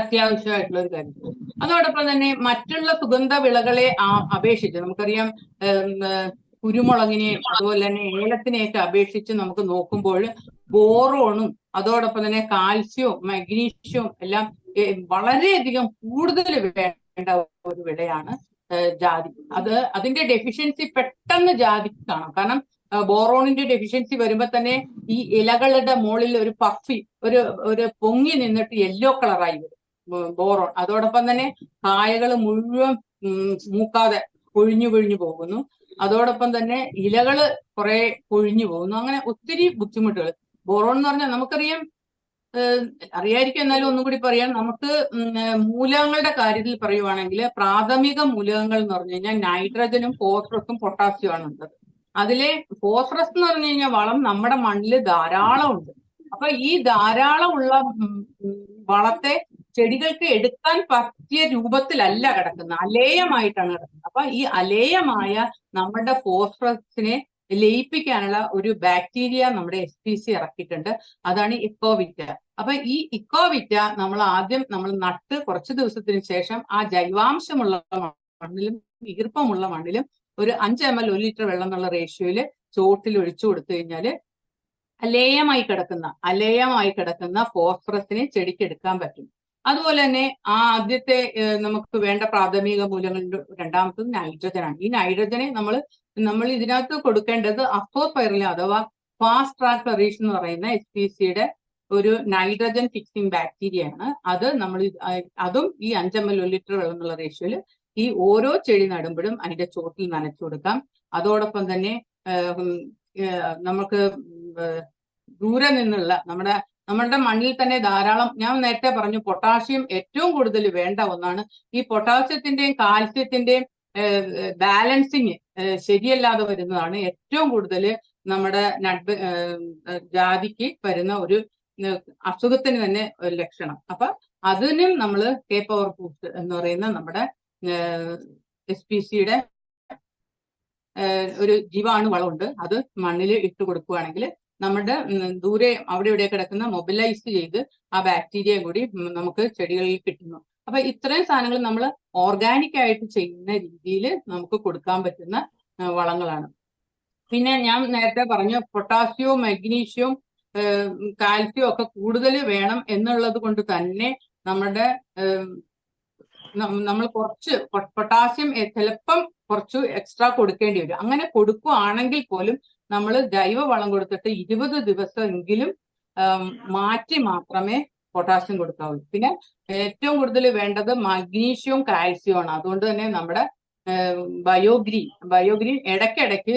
അത്യാവശ്യമായിട്ടുള്ള ഒരു കാര്യം. അതോടൊപ്പം തന്നെ മറ്റുള്ള സുഗന്ധ വിളകളെ അപേക്ഷിച്ച് നമുക്കറിയാം കുരുമുളകിനെയും അതുപോലെ തന്നെ ഏലത്തിനെയൊക്കെ അപേക്ഷിച്ച് നമുക്ക് നോക്കുമ്പോൾ ബോറോണും അതോടൊപ്പം തന്നെ കാൽസ്യവും മഗ്നീഷ്യവും എല്ലാം വളരെയധികം കൂടുതൽ വേണ്ട ഒരു വിളയാണ് ജാതി. അതിന്റെ ഡെഫിഷ്യൻസി പെട്ടെന്ന് ജാതിക്ക് കാണാം. കാരണം ബോറോണിന്റെ ഡെഫിഷ്യൻസി വരുമ്പോൾ തന്നെ ഈ ഇലകളുടെ മുകളിൽ ഒരു പഫി ഒരു പൊങ്ങി നിന്നിട്ട് യെല്ലോ കളറായി വരും ബോറോൺ. അതോടൊപ്പം തന്നെ കായകൾ മുഴുവൻ മൂക്കാതെ കൊഴിഞ്ഞു പോകുന്നു. അതോടൊപ്പം തന്നെ ഇലകള് കുറെ കൊഴിഞ്ഞു പോകുന്നു. അങ്ങനെ ഒത്തിരി ബുദ്ധിമുട്ടുകൾ. ബോറോൺ എന്ന് പറഞ്ഞാൽ നമുക്കറിയാം, അറിയായിരിക്കും എന്നാലും ഒന്നും കൂടി പറയാം. നമുക്ക് മൂലകങ്ങളുടെ കാര്യത്തിൽ പറയുവാണെങ്കിൽ പ്രാഥമിക മൂലകങ്ങൾ എന്ന് പറഞ്ഞു കഴിഞ്ഞാൽ നൈട്രജനും ഫോസ്ഫറസും പൊട്ടാസ്യവും ആണ് ഉള്ളത്. അതിലെ ഫോസ്ഫറസ് എന്ന് പറഞ്ഞു കഴിഞ്ഞാൽ വളം നമ്മുടെ മണ്ണിൽ ധാരാളം ഉണ്ട്. അപ്പൊ ഈ ധാരാളം ഉള്ള വളത്തെ ചെടികൾക്ക് എടുക്കാൻ പറ്റിയ രൂപത്തിലല്ല കിടക്കുന്നത്, അലേയമായിട്ടാണ് കിടക്കുന്നത്. അപ്പൊ ഈ അലേയമായ നമ്മുടെ ഫോസ്ഫറസിനെ ലയിപ്പിക്കാനുള്ള ഒരു ബാക്ടീരിയ നമ്മുടെ SPC ഇറക്കിയിട്ടുണ്ട്. അതാണ് ഇക്കോവിറ്റ. അപ്പൊ ഈ ഇക്കോവിറ്റ നമ്മൾ നട്ട് കുറച്ച് ദിവസത്തിന് ശേഷം ആ ജൈവാംശമുള്ള മണ്ണിലും ഈർപ്പമുള്ള മണ്ണിലും ഒരു 5 ml 1 ലിറ്റർ വെള്ളം എന്നുള്ള റേഷ്യോയില് ചോട്ടിൽ ഒഴിച്ചു കൊടുത്തു കഴിഞ്ഞാല് അലേയമായി കിടക്കുന്ന ഫോസ്ഫറസിനെ ചെടിക്ക് എടുക്കാൻ പറ്റും. അതുപോലെ തന്നെ ആദ്യത്തെ നമുക്ക് വേണ്ട പ്രാഥമിക മൂലകങ്ങളുടെ രണ്ടാമത്തത് നൈട്രജനാണ്. ഈ നൈട്രജനെ നമ്മൾ ഇതിനകത്ത് കൊടുക്കേണ്ടത് അസോസ്പൈറിലം അഥവാ ഫാസ്റ്റ് ട്രാക്ക് ഫ്ലറീഷ് എന്ന് പറയുന്ന SPCയുടെ ഒരു നൈട്രജൻ ഫിക്സിംഗ് ബാക്ടീരിയ ആണ്. അതും ഈ 5 ml 1 ലിറ്റർ വെള്ളം എന്നുള്ള റേഷ്യോയില് ഈ ഓരോ ചെടി നടുമ്പോഴും അതിന്റെ ചോട്ടിൽ നനച്ചു കൊടുക്കാം. അതോടൊപ്പം തന്നെ നമുക്ക് ദൂരെ നിന്നുള്ള നമ്മളുടെ മണ്ണിൽ തന്നെ ധാരാളം, ഞാൻ നേരത്തെ പറഞ്ഞു പൊട്ടാഷ്യം ഏറ്റവും കൂടുതൽ വേണ്ട ഒന്നാണ്. ഈ പൊട്ടാസ്യത്തിന്റെയും കാൽസ്യത്തിന്റെയും ബാലൻസിങ് ശരിയല്ലാതെ വരുന്നതാണ് ഏറ്റവും കൂടുതൽ നമ്മുടെ ജാതിക്ക് വരുന്ന ഒരു അസുഖത്തിന് തന്നെ ലക്ഷണം. അപ്പൊ അതിനും നമ്മൾ പവർ ബൂസ്റ്റ് എന്ന് പറയുന്ന നമ്മുടെ SPCയുടെ ഒരു ജീവാണു വളമുണ്ട്. അത് മണ്ണിൽ ഇട്ട് കൊടുക്കുകയാണെങ്കിൽ നമ്മുടെ ദൂരെ അവിടെ ഇവിടെ കിടക്കുന്ന മൊബിലൈസ് ചെയ്ത് ആ ബാക്ടീരിയ കൂടി നമുക്ക് ചെടികളിൽ കിട്ടുന്നു. അപ്പൊ ഇത്രയും സാധനങ്ങൾ നമ്മൾ ഓർഗാനിക് ആയിട്ട് ചെയ്യുന്ന രീതിയിൽ നമുക്ക് കൊടുക്കാൻ പറ്റുന്ന വളങ്ങളാണ്. പിന്നെ ഞാൻ നേരത്തെ പറഞ്ഞു പൊട്ടാസ്യവും മഗ്നീഷ്യവും കാൽസ്യവും ഒക്കെ കൂടുതൽ വേണം എന്നുള്ളത് കൊണ്ട് തന്നെ നമ്മൾ കുറച്ച് പൊട്ടാസ്യം ചിലപ്പം കുറച്ച് എക്സ്ട്രാ കൊടുക്കേണ്ടി വരും. അങ്ങനെ കൊടുക്കുകയാണെങ്കിൽ പോലും നമ്മൾ ജൈവ വളം കൊടുത്തിട്ട് 20 ദിവസമെങ്കിലും മാറ്റി മാത്രമേ പൊട്ടാസ്യം കൊടുക്കാവുള്ളൂ. പിന്നെ ഏറ്റവും കൂടുതൽ വേണ്ടത് മഗ്നീഷ്യവും കാൽസ്യവും ആണ്. അതുകൊണ്ട് തന്നെ നമ്മുടെ ബയോഗ്രീൻ ഇടയ്ക്കിടയ്ക്ക്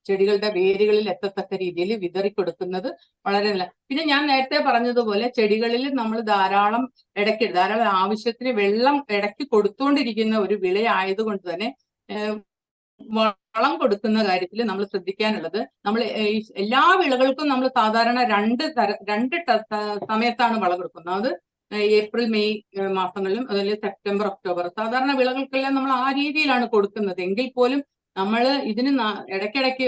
ചെടികളുടെ വേരുകളിൽ എത്തത്തക്ക രീതിയിൽ വിതറി കൊടുക്കുന്നത് വളരെ നല്ല. പിന്നെ ഞാൻ നേരത്തെ പറഞ്ഞതുപോലെ ചെടികളിൽ നമ്മൾ ധാരാളം ആവശ്യത്തിന് വെള്ളം ഇടയ്ക്ക് കൊടുത്തുകൊണ്ടിരിക്കുന്ന ഒരു വിള ആയതുകൊണ്ട് തന്നെ വളം കൊടുക്കുന്ന കാര്യത്തിൽ നമ്മൾ ശ്രദ്ധിക്കാനുള്ളത്, നമ്മൾ എല്ലാ വിളകൾക്കും നമ്മൾ സാധാരണ രണ്ട് സമയത്താണ് വളം കൊടുക്കുന്നത്. അത് ഏപ്രിൽ മെയ് മാസങ്ങളിലും അതുപോലെ സെപ്റ്റംബർ ഒക്ടോബർ സാധാരണ വിളകൾക്കെല്ലാം നമ്മൾ ആ രീതിയിലാണ് കൊടുക്കുന്നത്. എങ്കിൽ പോലും നമ്മൾ ഇതിന് ഇടയ്ക്കിടയ്ക്ക്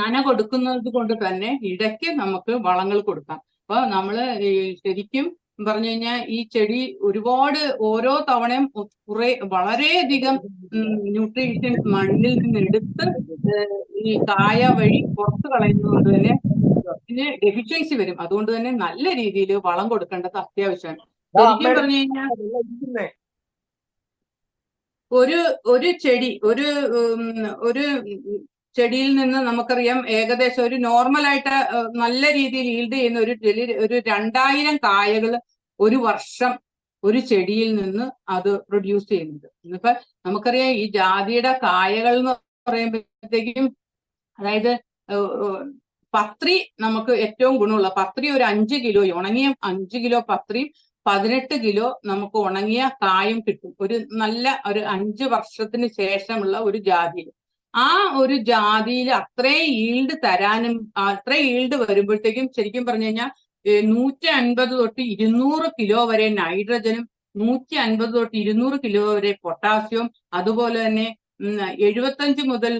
നന കൊടുക്കുന്നത് കൊണ്ട് തന്നെ ഇടയ്ക്ക് നമുക്ക് വളങ്ങൾ കൊടുക്കാം. അപ്പൊ നമ്മള് ശരിക്കും പറഞ്ഞു കഴിഞ്ഞാൽ ഈ ചെടി ഒരുപാട് ഓരോ തവണയും വളരെയധികം ന്യൂട്രീഷ്യൻസ് മണ്ണിൽ നിന്ന് എടുത്ത് ഈ കായ വഴി പുറത്തു കളയുന്നത് കൊണ്ട് തന്നെ ഇതിന് ഡെഫിഷ്യൻസി വരും. അതുകൊണ്ട് തന്നെ നല്ല രീതിയിൽ വളം കൊടുക്കേണ്ടത് അത്യാവശ്യമാണ്. ശരിക്കും പറഞ്ഞു കഴിഞ്ഞാൽ ഒരു ചെടി ഒരു ചെടിയിൽ നിന്ന് നമുക്കറിയാം ഏകദേശം ഒരു നോർമലായിട്ട് നല്ല രീതിയിൽ ഈൽഡ് ചെയ്യുന്ന ഒരു 2000 കായകൾ ഒരു വർഷം ഒരു ചെടിയിൽ നിന്ന് അത് പ്രൊഡ്യൂസ് ചെയ്യുന്നുണ്ട്. ഇന്നിപ്പോ നമുക്കറിയാം ഈ ജാതിയുടെ കായകൾ എന്ന് പറയുമ്പോഴത്തേക്കും, അതായത് പത്രി നമുക്ക് ഏറ്റവും ഗുണമുള്ള പത്രി ഒരു 5 കിലോ ഉണങ്ങിയ 5 കിലോ പത്രിയും 18 കിലോ നമുക്ക് ഉണങ്ങിയ കായും കിട്ടും ഒരു 5 വർഷത്തിന് ശേഷമുള്ള ഒരു ജാതിയിൽ. ആ ഒരു ജാതിയിൽ അത്രയും ഈൽഡ് തരാനും അത്രയും ഈൽഡ് വരുമ്പോഴത്തേക്കും ശരിക്കും പറഞ്ഞു കഴിഞ്ഞാൽ 150 തൊട്ട് 200 കിലോ വരെ നൈട്രജനും 150 തൊട്ട് 200 കിലോ വരെ പൊട്ടാസ്യവും, അതുപോലെ തന്നെ 75 മുതൽ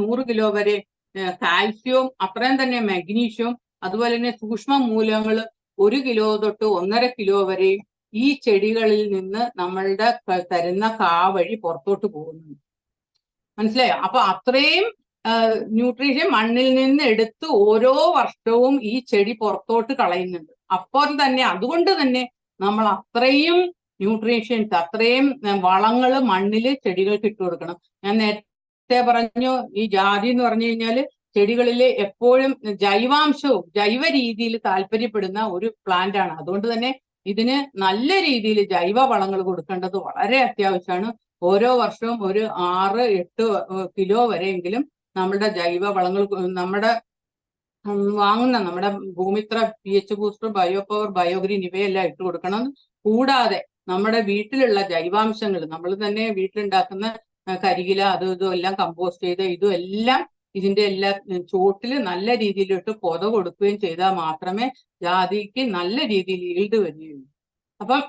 100 കിലോ വരെ കാൽസ്യവും, അത്രയും തന്നെ മഗ്നീഷ്യവും, അതുപോലെ തന്നെ സൂക്ഷ്മ മൂലകങ്ങൾ 1 കിലോ തൊട്ട് 1.5 കിലോ വരെ ഈ ചെടികളിൽ നിന്ന് നമ്മളുടെ തരുന്ന കാ വഴി പുറത്തോട്ട് പോകുന്നുണ്ട്. മനസ്സിലായോ? അപ്പൊ അത്രയും ന്യൂട്രീഷൻ മണ്ണിൽ നിന്ന് എടുത്ത് ഓരോ വർഷവും ഈ ചെടി പുറത്തോട്ട് കളയുന്നുണ്ട്. അപ്പോൾ തന്നെ അതുകൊണ്ട് തന്നെ നമ്മൾ അത്രയും ന്യൂട്രീഷ്യൻസ്, അത്രയും വളങ്ങൾ മണ്ണിൽ ചെടികൾക്ക് ഇട്ട് കൊടുക്കണം. ഞാൻ നേരത്തെ പറഞ്ഞു ഈ ജാതി എന്ന് പറഞ്ഞു കഴിഞ്ഞാൽ ചെടികളിൽ എപ്പോഴും ജൈവാംശവും ജൈവ രീതിയിൽ താല്പര്യപ്പെടുന്ന ഒരു പ്ലാന്റ് ആണ്. അതുകൊണ്ട് തന്നെ ഇതിന് നല്ല രീതിയിൽ ജൈവ വളങ്ങൾ കൊടുക്കേണ്ടത് വളരെ അത്യാവശ്യമാണ്. ഓരോ വർഷവും ഒരു 6-8 കിലോ വരെയെങ്കിലും നമ്മുടെ ജൈവ വളങ്ങൾ നമ്മുടെ ഭൂമിത്ര, PH ബൂസ്റ്റർ, ബയോപവർ, ബയോഗ്രീൻ ഇവയെല്ലാം ഇട്ട് കൊടുക്കണം. കൂടാതെ നമ്മുടെ വീട്ടിലുള്ള ജൈവാംശങ്ങൾ, നമ്മൾ തന്നെ വീട്ടിലുണ്ടാക്കുന്ന കരികില ഇതും എല്ലാം കമ്പോസ്റ്റ് ചെയ്ത് ഇതും എല്ലാം ഇതിന്റെ എല്ലാ ചോട്ടിൽ നല്ല രീതിയിലിട്ട് പൊത കൊടുക്കുകയും ചെയ്താൽ മാത്രമേ ജാതിക്ക് നല്ല രീതിയിൽ ഈൽഡ് വരികയുള്ളൂ. അപ്പം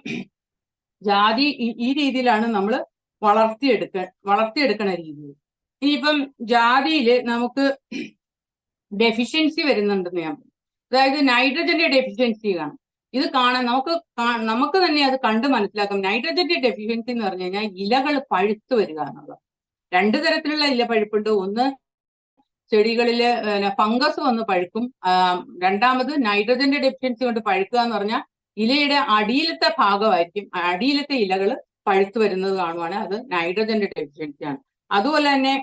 ജാതി ഈ രീതിയിലാണ് നമ്മൾ വളർത്തിയെടുക്കണ രീതി. ഇനിയിപ്പം ജാതിയിൽ നമുക്ക് ഡെഫിഷ്യൻസി വരുന്നുണ്ടെന്ന് ഞാൻ പറഞ്ഞു. അതായത് നൈട്രജന്റെ ഡെഫിഷ്യൻസി കാണും. ഇത് കാണാൻ നമുക്ക് തന്നെ അത് കണ്ട് മനസ്സിലാക്കാം. നൈട്രജന്റെ ഡെഫിഷ്യൻസി എന്ന് പറഞ്ഞു കഴിഞ്ഞാൽ ഇലകൾ പഴുത്തു വരിക എന്നുള്ളത്. 2 തരത്തിലുള്ള ഇല പഴുപ്പുണ്ട്. ഒന്ന് ചെടികളില് ഫംഗസ് വന്ന് പഴുക്കും. രണ്ടാമത് നൈട്രജന്റെ ഡെഫിഷ്യൻസി കൊണ്ട് പഴുക്കുക എന്ന് പറഞ്ഞാൽ ഇലയുടെ അടിയിലത്തെ ഭാഗമായിരിക്കും, അടിയിലത്തെ ഇലകൾ പഴുത്തു വരുന്നത് കാണുവാണ്. അത് നൈട്രജന്റെ ഡെഫിഷ്യൻസിയാണ്. അതുപോലെ തന്നെ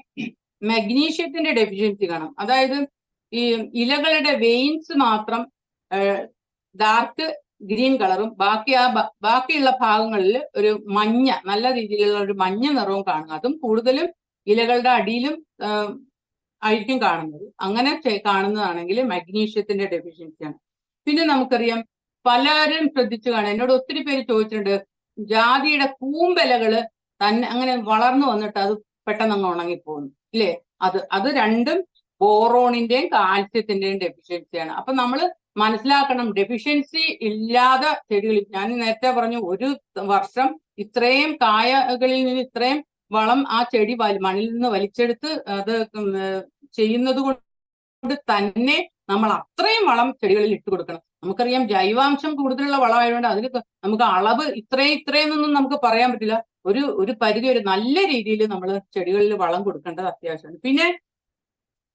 മഗ്നീഷ്യത്തിന്റെ ഡെഫിഷ്യൻസി കാണും. അതായത് ഈ ഇലകളുടെ വെയിൻസ് മാത്രം ഡാർക്ക് ഗ്രീൻ കളറും ബാക്കിയുള്ള ഭാഗങ്ങളിൽ ഒരു മഞ്ഞ, നല്ല രീതിയിലുള്ള ഒരു മഞ്ഞ നിറവും കാണും. അതും കൂടുതലും ഇലകളുടെ അടിയിലും ആയിരിക്കും കാണുന്നത്. അങ്ങനെ കാണുന്നതാണെങ്കിൽ മഗ്നീഷ്യത്തിന്റെ ഡെഫിഷ്യൻസിയാണ്. പിന്നെ നമുക്കറിയാം, പലരും ശ്രദ്ധിച്ചു കാണാം, എന്നോട് ഒത്തിരി പേര് ചോദിച്ചിട്ടുണ്ട്, ജാതിയുടെ കൂമ്പലകള് തന്നെ അങ്ങനെ വളർന്നു വന്നിട്ട് അത് പെട്ടെന്ന് അങ്ങ് ഉണങ്ങിപ്പോകുന്നു ഇല്ലേ? അത് രണ്ടും ബോറോണിന്റെയും കാൽസ്യത്തിന്റെയും ഡെഫിഷ്യൻസിയാണ്. അപ്പൊ നമ്മൾ മനസ്സിലാക്കണം, ഡെഫിഷ്യൻസി ഇല്ലാതെ ചെടികളിൽ, ഞാൻ നേരത്തെ പറഞ്ഞു, ഒരു വർഷം ഇത്രയും കായകളിൽ നിന്ന് ഇത്രയും വളം ആ ചെടി മണ്ണിൽ നിന്ന് വലിച്ചെടുത്ത് അത് ചെയ്യുന്നത് കൊണ്ട് തന്നെ നമ്മൾ അത്രയും വളം ചെടികളിൽ ഇട്ട് കൊടുക്കണം. നമുക്കറിയാം ജൈവാംശം കൂടുതലുള്ള വളമായതുകൊണ്ട് അതിന് നമുക്ക് അളവ് ഇത്രയെന്നൊന്നും നമുക്ക് പറയാൻ പറ്റില്ല. ഒരു പരിധി ഒരു നല്ല രീതിയിൽ നമ്മൾ ചെടികളിൽ വളം കൊടുക്കേണ്ടത് അത്യാവശ്യമാണ്. പിന്നെ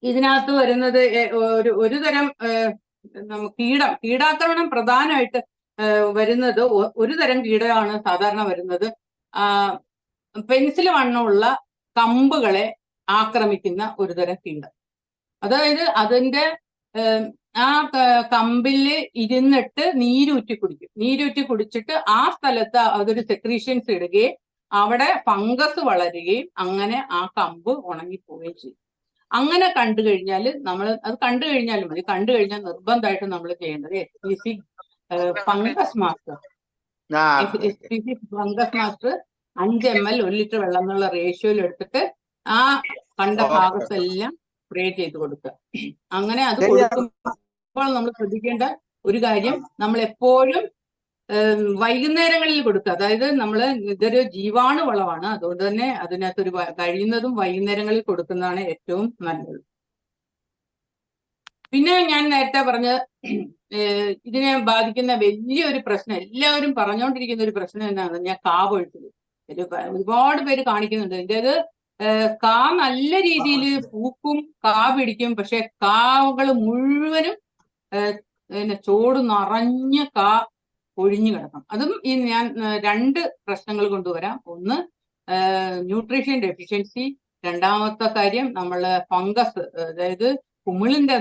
ഇതിനകത്ത് വരുന്നത് ഒരു തരം കീടാക്രമണം പ്രധാനമായിട്ട് വരുന്നത്, ഒരു തരം കീടമാണ് സാധാരണ വരുന്നത്. പെൻസിൽ വണ്ണമുള്ള കമ്പുകളെ ആക്രമിക്കുന്ന ഒരു തരം കീടം. അതായത് അതിന്റെ ആ കമ്പില് ഇരുന്നിട്ട് നീരൂറ്റി കുടിക്കും. നീരൂറ്റി കുടിച്ചിട്ട് ആ സ്ഥലത്ത് അതൊരു സെക്രീഷൻസ് ഇടുകയും അവിടെ ഫംഗസ് വളരുകയും അങ്ങനെ ആ കമ്പ് ഉണങ്ങിപ്പോവുകയും ചെയ്യും. അങ്ങനെ കണ്ടു കഴിഞ്ഞാൽ നമ്മൾ അത് കണ്ടു കഴിഞ്ഞാലും മതി. കണ്ടു കഴിഞ്ഞാൽ നിർബന്ധമായിട്ട് നമ്മൾ ചെയ്യേണ്ടത് SPC fungus master fungus master 5 ml 1 litre വെള്ളം എന്നുള്ള റേഷ്യോയിൽ എടുത്തിട്ട് ആ കണ്ട ഭാഗത്തെല്ലാം സ്പ്രേ ചെയ്ത് കൊടുക്കുക. അങ്ങനെ അത് കൊടുക്കുമ്പോൾ നമ്മൾ ശ്രദ്ധിക്കേണ്ട ഒരു കാര്യം, നമ്മൾ എപ്പോഴും വൈകുന്നേരങ്ങളിൽ കൊടുക്കുക. അതായത് ഇതൊരു ജീവാണു വളമാണ്, അതുകൊണ്ട് തന്നെ അതിനകത്തൊരു കഴിയുന്നതും വൈകുന്നേരങ്ങളിൽ കൊടുക്കുന്നതാണ് ഏറ്റവും നല്ലത്. പിന്നെ ഞാൻ നേരത്തെ പറഞ്ഞ ഇതിനെ ബാധിക്കുന്ന വലിയൊരു പ്രശ്നം, എല്ലാവരും പറഞ്ഞുകൊണ്ടിരിക്കുന്ന ഒരു പ്രശ്നം എന്നാണ് ഞാൻ കാവൊഴുത്തൽ. ഒരുപാട് പേര് കാണിക്കുന്നുണ്ട്. ഇതിൻ്റെത് കാ നല്ല രീതിയിൽ പൂക്കും, കാ പിടിക്കും, പക്ഷെ കാവുകൾ മുഴുവനും ചോട് നിറഞ്ഞ കാ ഒഴിഞ്ഞു കിടക്കണം. അതും ഈ ഞാൻ 2 പ്രശ്നങ്ങൾ കൊണ്ടുവരാം. ഒന്ന് ന്യൂട്രീഷൻ ഡെഫിഷ്യൻസി, രണ്ടാമത്തെ കാര്യം ഫംഗസ്, അതായത് കുമിളിന്റെ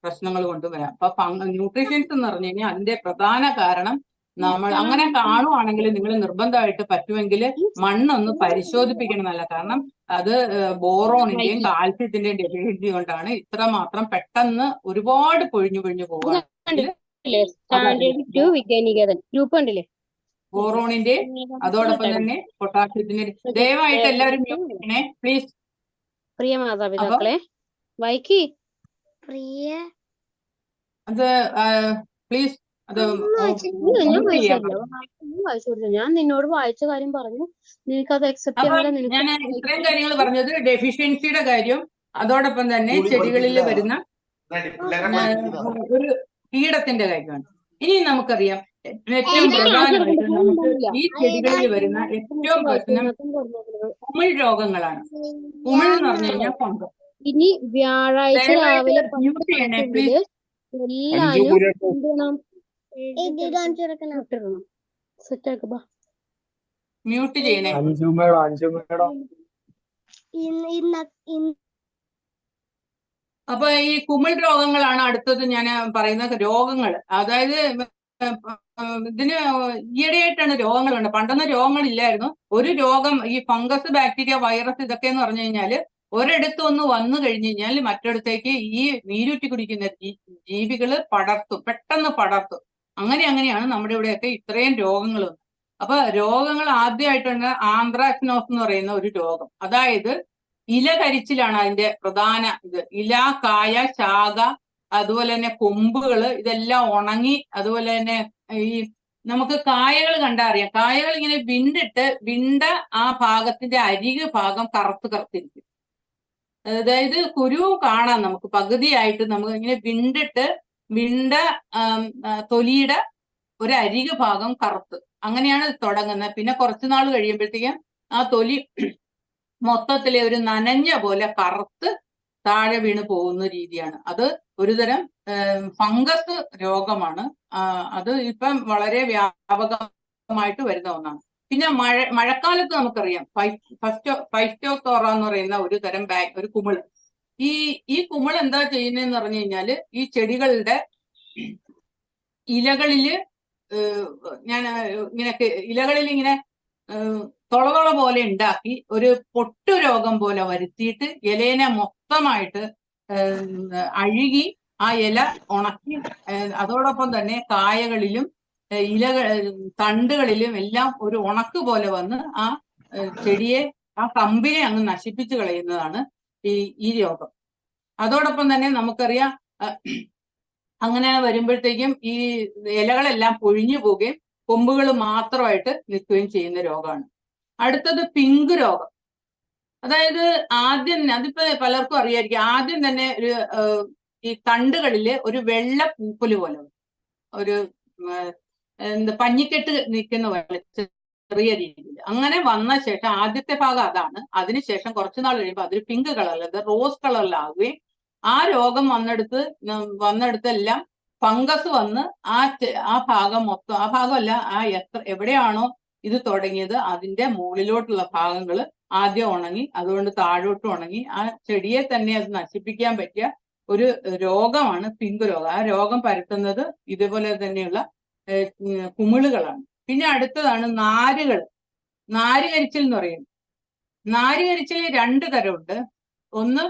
പ്രശ്നങ്ങൾ കൊണ്ടുവരാം. അപ്പൊ ന്യൂട്രീഷൻസ് എന്ന് പറഞ്ഞു കഴിഞ്ഞാൽ അതിന്റെ പ്രധാന കാരണം നമ്മൾ അങ്ങനെ കാണുവാണെങ്കിൽ നിങ്ങൾ നിർബന്ധമായിട്ട് പറ്റുമെങ്കിൽ മണ്ണൊന്ന് പരിശോധിപ്പിക്കണമെന്നല്ല. കാരണം അത് ബോറോണിന്റെയും കാൽസ്യത്തിന്റെയും ഡെഫിഷ്യൻസി കൊണ്ടാണ് ഇത്രമാത്രം പെട്ടെന്ന് ഒരുപാട് പൊഴിഞ്ഞു പോവുക. ബോറോണിന്റെ അതോടൊപ്പം തന്നെ പൊട്ടാസ്യത്തിന്റെ. ദയവായിട്ട് എല്ലാവരും പ്ലീസ്. പ്രിയ മാതാപിതാക്കളെ അത് പ്ലീസ് അത് ഞാൻ നിന്നോട് വായിച്ച കാര്യം പറഞ്ഞു, നിനക്കത് അക്സെപ്റ്റ് ചെയ്യാൻ. ഞാൻ ഇത്രയും കാര്യങ്ങൾ പറഞ്ഞത് ഡെഫിഷ്യൻസിയുടെ കാര്യം, അതോടൊപ്പം തന്നെ ചെടികളിൽ വരുന്ന ഒരു കീടത്തിന്റെ കാര്യമാണ്. ഇനി നമുക്കറിയാം ഏറ്റവും പ്രധാനമായിട്ട് നമുക്ക് ഈ ചെടികളിൽ വരുന്ന ഏറ്റവും പ്രശ്നം കുമിൾ രോഗങ്ങളാണ്. കുമിൾ എന്ന് പറഞ്ഞു കഴിഞ്ഞാൽ ഫംഗസ്. ഇനി വ്യാഴാഴ്ച രാവിലെ മ്യൂട്ട് ചെയ്യണേ. അപ്പൊ ഈ കുമിൾ രോഗങ്ങളാണ് അടുത്തത് ഞാൻ പറയുന്ന രോഗങ്ങൾ. അതായത് ഇതിന് ഈയിടെയായിട്ടാണ് രോഗങ്ങളുണ്ട്. പണ്ടൊന്നും രോഗങ്ങളില്ലായിരുന്നു. ഒരു രോഗം ഈ ഫംഗസ്, ബാക്ടീരിയ, വൈറസ് ഇതൊക്കെ എന്ന് പറഞ്ഞു കഴിഞ്ഞാല് ഒരിടത്ത് ഒന്ന് വന്നു കഴിഞ്ഞു കഴിഞ്ഞാൽ മറ്റൊരിടത്തേക്ക് ഈ നീരൂറ്റി കുടിക്കുന്ന ജീവികള് പെട്ടെന്ന് പടർത്തും. അങ്ങനെയാണ് നമ്മുടെ ഇവിടെയൊക്കെ ഇത്രയും രോഗങ്ങൾ വന്നത്. അപ്പൊ രോഗങ്ങൾ ആദ്യമായിട്ടാണ് ആന്ത്രാക്നോസ് എന്ന് പറയുന്ന ഒരു രോഗം. അതായത് ഇല കരിച്ചിലാണ് അതിന്റെ പ്രധാന ഇത്. ഇല, കായ, ശാഖ, അതുപോലെ തന്നെ കൊമ്പുകള് ഇതെല്ലാം ഉണങ്ങി, അതുപോലെ തന്നെ ഈ നമുക്ക് കായകൾ കണ്ടാൽ അറിയാം. കായകൾ ഇങ്ങനെ വിണ്ട ആ ഭാഗത്തിന്റെ അരികു ഭാഗം കറുത്തിരിക്കും. അതായത് കുരു കാണാം നമുക്ക് പകുതിയായിട്ട്. നമുക്ക് ഇങ്ങനെ വിണ്ട തൊലിയുടെ ഒരു അരികു ഭാഗം കറുത്ത്, അങ്ങനെയാണ് തുടങ്ങുന്നത്. പിന്നെ കുറച്ചു നാൾ കഴിയുമ്പോഴത്തേക്കും ആ തൊലി മൊത്തത്തിലെ ഒരു നനഞ്ഞ പോലെ കറുത്ത് താഴെ വീണ് പോകുന്ന രീതിയാണ്. അത് ഒരുതരം ഫംഗസ് രോഗമാണ്. അത് ഇപ്പം വളരെ വ്യാപകമായിട്ട് വരുന്ന ഒന്നാണ്. പിന്നെ മഴക്കാലത്ത് നമുക്കറിയാം ഫൈറ്റോത്തോറ എന്ന് പറയുന്ന ഒരു തരം ഒരു കുമിള്. ഈ കുമിൾ എന്താ ചെയ്യുന്നതെന്ന് പറഞ്ഞു കഴിഞ്ഞാല് ഈ ചെടികളുടെ ഇലകളില് ഇലകളിൽ ഇങ്ങനെ തുള പോലെ ഉണ്ടാക്കി ഒരു പൊട്ടുരോഗം പോലെ വരുത്തിയിട്ട് ഇലേനെ മൊത്തമായിട്ട് അഴുകി ആ ഇല ഉണക്കി, അതോടൊപ്പം തന്നെ കായകളിലും തണ്ടുകളിലും എല്ലാം ഒരു ഉണക്ക് പോലെ വന്ന് ആ ചെടിയെ, ആ കമ്പിനെ അങ്ങ് നശിപ്പിച്ചു കളയുന്നതാണ് ഈ രോഗം. അതോടൊപ്പം തന്നെ നമുക്കറിയാം അങ്ങനെ വരുമ്പോഴത്തേക്കും ഈ ഇലകളെല്ലാം പൊഴിഞ്ഞു പോവുകയും കൊമ്പുകൾ മാത്രമായിട്ട് നിൽക്കുകയും ചെയ്യുന്ന രോഗമാണ്. അടുത്തത് പിങ്ക് രോഗം. അതായത് അതിപ്പോ പലർക്കും അറിയായിരിക്കും. ആദ്യം തന്നെ ഈ തണ്ടുകളില് ഒരു വെള്ള പൂപ്പല് പോലെ, ഒരു പഞ്ഞിക്കെട്ട് നിൽക്കുന്ന പോലെ ചെറിയ രീതിയിൽ അങ്ങനെ വന്ന ശേഷം ആദ്യത്തെ ഭാഗം അതാണ്. അതിനുശേഷം കുറച്ചു നാൾ കഴിയുമ്പോൾ അതൊരു പിങ്ക് കളറിൽ, റോസ് കളറിലാവുകയും ആ രോഗം വന്നെടുത്തെല്ലാം ഫംഗസ് വന്ന് ആ ഭാഗം മൊത്തം, ആ ഭാഗമല്ല, എവിടെയാണോ ഇത് തുടങ്ങിയത് അതിന്റെ മുകളിലോട്ടുള്ള ഭാഗങ്ങൾ ആദ്യം ഉണങ്ങി, അതുകൊണ്ട് താഴോട്ട് ഉണങ്ങി ആ ചെടിയെ തന്നെ അത് നശിപ്പിക്കാൻ പറ്റിയ ഒരു രോഗമാണ് പിങ്ക് രോഗം. ആ രോഗം പരത്തുന്നത് ഇതുപോലെ തന്നെയുള്ള കുമിളുകളാണ്. പിന്നെ അടുത്തതാണ് നാരുകൾ. നാരുകരിച്ചിൽ എന്ന് പറയും. നാരുകരിച്ചിൽ 2 തരമുണ്ട്. ഒന്ന്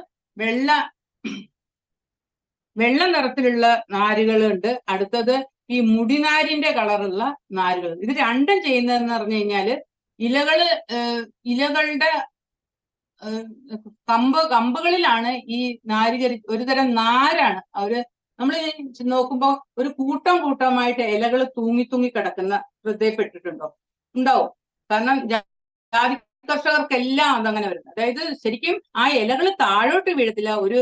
വെള്ള നിറത്തിലുള്ള നാരുകളുണ്ട്, അടുത്തത് ഈ മുടിനാരിന്റെ കളറുള്ള നാരുകൾ. ഇത് രണ്ടും ചെയ്യുന്നതെന്ന് പറഞ്ഞു കഴിഞ്ഞാല് ഇലകളുടെ കമ്പുകളിലാണ് ഈ ഒരു തരം നാരാണ്. നമ്മൾ നോക്കുമ്പോ ഒരു കൂട്ടമായിട്ട് ഇലകൾ തൂങ്ങി കിടക്കുന്ന ശ്രദ്ധയിൽപ്പെട്ടിട്ടുണ്ടോ? ഉണ്ടാവും. കാരണം ജാതി കർഷകർക്കെല്ലാം അതങ്ങനെ വരുന്നത്. അതായത് ശരിക്കും ആ ഇലകൾ താഴോട്ട് വീഴത്തില്ല, ഒരു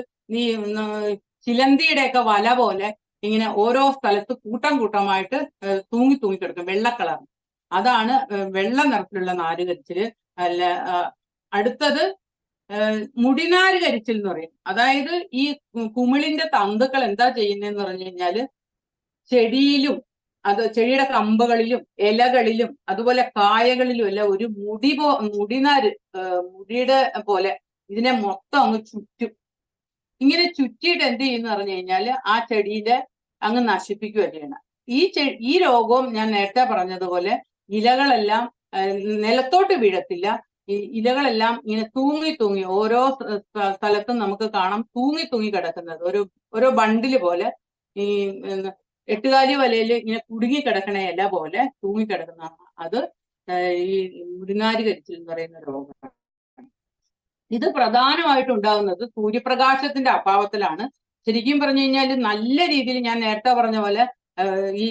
ചിലന്തിയുടെ ഒക്കെ വല പോലെ ഇങ്ങനെ ഓരോ സ്ഥലത്ത് കൂട്ടമായിട്ട് തൂങ്ങി കിടക്കും, വെള്ള കളർ. അതാണ് വെള്ള നിറത്തിലുള്ള നാരുകരിച്ചില്. അല്ല, അടുത്തത് മുടിനാര് കരിച്ചിൽ എന്ന് പറയും. അതായത് ഈ കുമിളിന്റെ തന്തുക്കൾ എന്താ ചെയ്യുന്നതെന്ന് പറഞ്ഞു കഴിഞ്ഞാല് ചെടിയിലും ചെടിയുടെ കമ്പുകളിലും ഇലകളിലും അതുപോലെ കായകളിലും എല്ലാം ഒരു മുടിനാര് മുടിയുടെ പോലെ ഇതിനെ മൊത്തം അങ്ങ് ചുറ്റും. ഇങ്ങനെ ചുറ്റിയിട്ട് എന്ത് ചെയ്യുന്ന പറഞ്ഞു കഴിഞ്ഞാല് ആ ചെടിയിലെ അങ്ങ് നശിപ്പിക്കുക ചെയ്യണം. ഈ രോഗവും ഞാൻ നേരത്തെ പറഞ്ഞതുപോലെ ഇലകളെല്ലാം നിലത്തോട്ട് വീഴത്തില്ല. ഈ ഇലകളെല്ലാം ഇങ്ങനെ തൂങ്ങി ഓരോ സ്ഥലത്തും നമുക്ക് കാണാം തൂങ്ങി കിടക്കുന്നത്, ഓരോ ബണ്ടില് പോലെ. ഈ 8 വലയിൽ ഇങ്ങനെ കുടുങ്ങി കിടക്കണ ഇല പോലെ തൂങ്ങിക്കിടക്കുന്നതാണ്. അത് ഈ മുടിനാര് കരിച്ചിൽ എന്ന് പറയുന്ന രോഗമാണ്. ഇത് പ്രധാനമായിട്ടും ഉണ്ടാകുന്നത് സൂര്യപ്രകാശത്തിന്റെ അഭാവത്തിലാണ്. ശരിക്കും പറഞ്ഞു കഴിഞ്ഞാൽ നല്ല രീതിയിൽ ഞാൻ നേരത്തെ പറഞ്ഞ പോലെ ഈ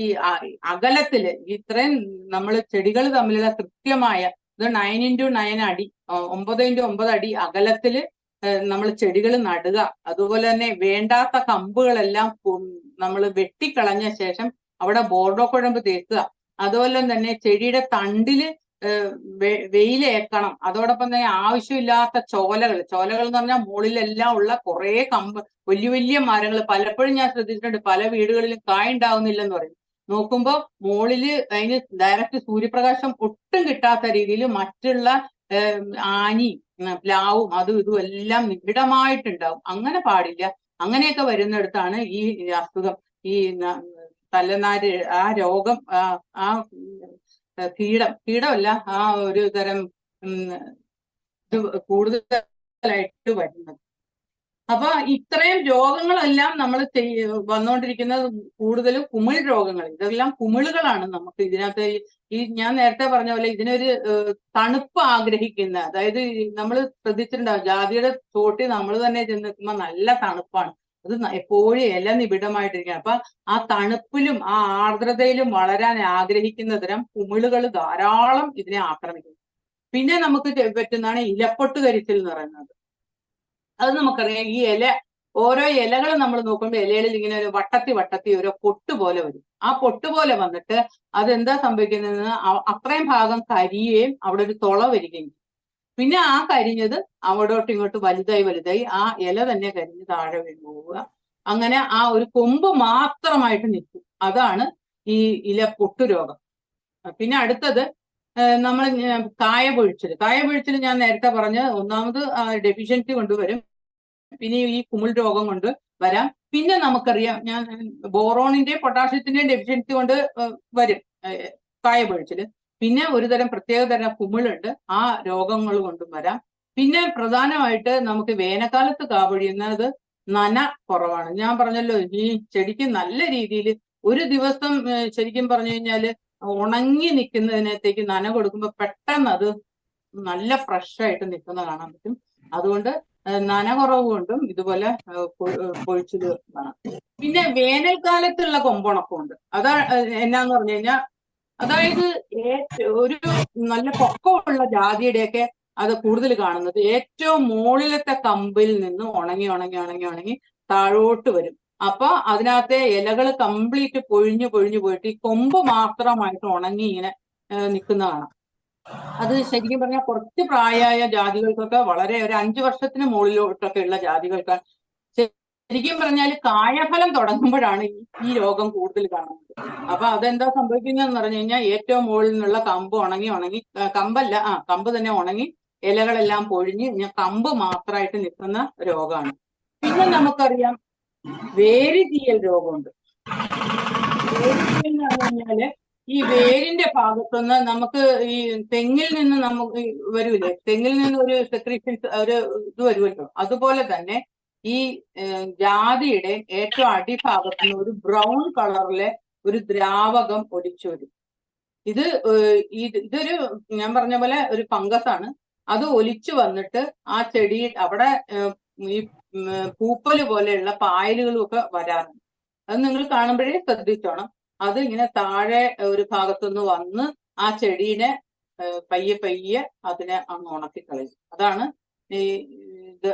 അകലത്തില് ഇത്രയും നമ്മൾ ചെടികൾ തമ്മിലുള്ള കൃത്യമായ 9x9 അടി 9x9 അടി അകലത്തില് നമ്മൾ ചെടികൾ നടുക. അതുപോലെ തന്നെ വേണ്ടാത്ത കമ്പുകളെല്ലാം നമ്മൾ വെട്ടിക്കളഞ്ഞ ശേഷം അവിടെ ബോർഡോ കുഴമ്പ് തേക്കുക. അതുപോലെ തന്നെ ചെടിയുടെ തണ്ടില് വെയിലേക്കണം. അതോടൊപ്പം തന്നെ ആവശ്യമില്ലാത്ത ചോലകൾ എന്ന് പറഞ്ഞാൽ മുകളിലെല്ലാം ഉള്ള കുറെ വലിയ മരങ്ങൾ. പലപ്പോഴും ഞാൻ ശ്രദ്ധിച്ചിട്ടുണ്ട്, പല വീടുകളിലും കായ ഉണ്ടാവുന്നില്ലെന്ന് പറയും. നോക്കുമ്പോൾ മുകളില് അതിന് ഡയറക്റ്റ് സൂര്യപ്രകാശം ഒട്ടും കിട്ടാത്ത രീതിയിൽ മറ്റുള്ള ആനി പ്ലാവും അതും ഇതും എല്ലാം നിബിഡമായിട്ടുണ്ടാവും. അങ്ങനെ പാടില്ല. അങ്ങനെയൊക്കെ വരുന്നിടത്താണ് ഈ അസുഖം, ഈ തലനാര്, ആ രോഗം, ആ കീടമല്ല, ആ ഒരു തരം കൂടുതലായിട്ട് വരുന്നത്. അപ്പൊ ഇത്രയും രോഗങ്ങളെല്ലാം നമ്മൾ വന്നുകൊണ്ടിരിക്കുന്നത് കൂടുതലും കുമിൾ രോഗങ്ങൾ. ഇതെല്ലാം കുമിളുകളാണ്. നമുക്ക് ഇതിനകത്ത് ഞാൻ നേരത്തെ പറഞ്ഞ പോലെ ഇതിനൊരു തണുപ്പ് ആഗ്രഹിക്കുന്ന, അതായത് നമ്മൾ ശ്രദ്ധിച്ചിട്ടുണ്ടാവും ജാതിയുടെ ചോട്ടി നമ്മൾ തന്നെ ചെന്ന് നിൽക്കുമ്പോൾ നല്ല തണുപ്പാണ്. അത് എപ്പോഴും ഇല നിബിഡമായിട്ടിരിക്കണം. അപ്പൊ ആ തണുപ്പിലും ആ ആർദ്രതയിലും വളരാൻ ആഗ്രഹിക്കുന്ന തരം കുമിളുകൾ ധാരാളം ഇതിനെ ആക്രമിക്കുന്നു. പിന്നെ നമുക്ക് പറ്റുന്നതാണ് ഇലപ്പൊട്ട് കരിച്ചിൽ എന്ന് പറയുന്നത്. അത് നമുക്കറിയാം. ഈ ഓരോ ഇലകൾ നമ്മൾ നോക്കുമ്പോൾ ഇലകളിൽ ഇങ്ങനെ ഒരു വട്ടത്തി ഒരു പൊട്ട് പോലെ വരും. ആ പൊട്ട് പോലെ വന്നിട്ട് അതെന്താ സംഭവിക്കുന്നതെന്ന് അത്രയും ഭാഗം കരിയുകയും അവിടെ ഒരു തുള വരികയും ചെയ്യും. പിന്നെ ആ കരിഞ്ഞത് അവിടോട്ട് ഇങ്ങോട്ട് വലുതായി ആ ഇല തന്നെ കരിഞ്ഞ് താഴെ വീണ് പോവുക. അങ്ങനെ ആ ഒരു കൊമ്പ് മാത്രമായിട്ട് നിൽക്കും. അതാണ് ഈ ഇല പൊട്ടു രോഗം. പിന്നെ അടുത്തത് നമ്മൾ കായപൊഴിച്ചിൽ ഞാൻ നേരത്തെ പറഞ്ഞ് ഒന്നാമത് ഡെഫിഷ്യൻസി കൊണ്ടുവരും. പിന്നെ ഈ കുമിൾ രോഗം കൊണ്ട് വരാം. പിന്നെ നമുക്കറിയാം, ഞാൻ ബോറോണിന്റെയും പൊട്ടാഷ്യത്തിന്റെയും ഡെഫിഷ്യൻസി കൊണ്ട് വരും കായപൊഴിച്ചില്. പിന്നെ ഒരുതരം പ്രത്യേകതരം കുമിളുണ്ട്, ആ രോഗങ്ങൾ കൊണ്ടും വരാം. പിന്നെ പ്രധാനമായിട്ട് നമുക്ക് വേനൽക്കാലത്ത് കാവൊഴിയുന്നത് നന കുറവാണ്. ഞാൻ പറഞ്ഞല്ലോ, ഈ ചെടിക്ക് നല്ല രീതിയിൽ ഒരു ദിവസം ശരിക്കും പറഞ്ഞു കഴിഞ്ഞാല് ഉണങ്ങി നിൽക്കുന്നതിനകത്തേക്ക് നന കൊടുക്കുമ്പോൾ പെട്ടെന്ന് അത് നല്ല ഫ്രഷ് ആയിട്ട് നിൽക്കുന്ന കാണാൻ പറ്റും. അതുകൊണ്ട് നന കുറവ് കൊണ്ടും ഇതുപോലെ പൊഴിച്ചിൽ കാണാം. പിന്നെ വേനൽക്കാലത്തുള്ള കൊമ്പുണക്കമുണ്ട്. അതാ എന്നാന്ന് പറഞ്ഞു കഴിഞ്ഞാൽ, അതായത് ഒരു നല്ല പൊക്കമുള്ള ജാതിയുടെയൊക്കെ അത് കൂടുതൽ കാണുന്നത് ഏറ്റവും മുകളിലത്തെ കമ്പിൽ നിന്ന് ഉണങ്ങി താഴോട്ട് വരും. അപ്പൊ അതിനകത്തെ ഇലകൾ കംപ്ലീറ്റ് പൊഴിഞ്ഞു പോയിട്ട് ഈ കൊമ്പ് മാത്രമായിട്ട് ഉണങ്ങി ഇങ്ങനെ നിൽക്കുന്ന കാണാം. അത് ശരിക്കും പറഞ്ഞാൽ കുറച്ച് പ്രായമായ ജാതികൾക്കൊക്കെ വളരെ ഒരു 5 വർഷത്തിന് മുകളിലോട്ടൊക്കെ ഉള്ള ജാതികൾക്ക് ശരിക്കും പറഞ്ഞാൽ കായഫലം തുടങ്ങുമ്പോഴാണ് ഈ രോഗം കൂടുതൽ കാണുന്നത്. അപ്പൊ അതെന്താ സംഭവിക്കുന്നതെന്ന് പറഞ്ഞു കഴിഞ്ഞാൽ ഏറ്റവും മുകളിൽ നിന്നുള്ള കമ്പ് ഉണങ്ങി കമ്പ് തന്നെ ഉണങ്ങി ഇലകളെല്ലാം പൊഴിഞ്ഞ് കമ്പ് മാത്രമായിട്ട് നിൽക്കുന്ന രോഗമാണ്. പിന്നെ നമുക്കറിയാം വേരുചീയൽ രോഗമുണ്ട്. വേരുചീയൽ എന്ന് പറഞ്ഞു കഴിഞ്ഞാല് ഈ വേരിന്റെ ഭാഗത്തുനിന്ന് നമുക്ക് ഈ തെങ്ങിൽ നിന്ന് നമുക്ക് വരൂലേ, തെങ്ങിൽ നിന്ന് ഒരു സെക്രീഷൻസ് ഒരു ഇത് വരുമല്ലോ, അതുപോലെ തന്നെ ഈ ജാതിയുടെ ഏറ്റവും അടിഭാഗത്തുനിന്ന് ഒരു ബ്രൗൺ കളറിലെ ഒരു ദ്രാവകം ഒലിച്ചു വരും. ഇതൊരു ഞാൻ പറഞ്ഞ പോലെ ഒരു ഫംഗസ് ആണ്. അത് ഒലിച്ചു വന്നിട്ട് ആ ചെടി അവിടെ ഈ പൂപ്പല് പോലെയുള്ള പായലുകളും ഒക്കെ വരാറുണ്ട്. അത് നിങ്ങൾ കാണുമ്പോഴേ ശ്രദ്ധിച്ചോണം. അത് ഇങ്ങനെ താഴെ ഒരു ഭാഗത്തുനിന്ന് വന്ന് ആ ചെടീനെ പയ്യെ പയ്യെ അതിനെ അങ്ങ് ഉണക്കിക്കളയും. അതാണ് ഈ ഇത്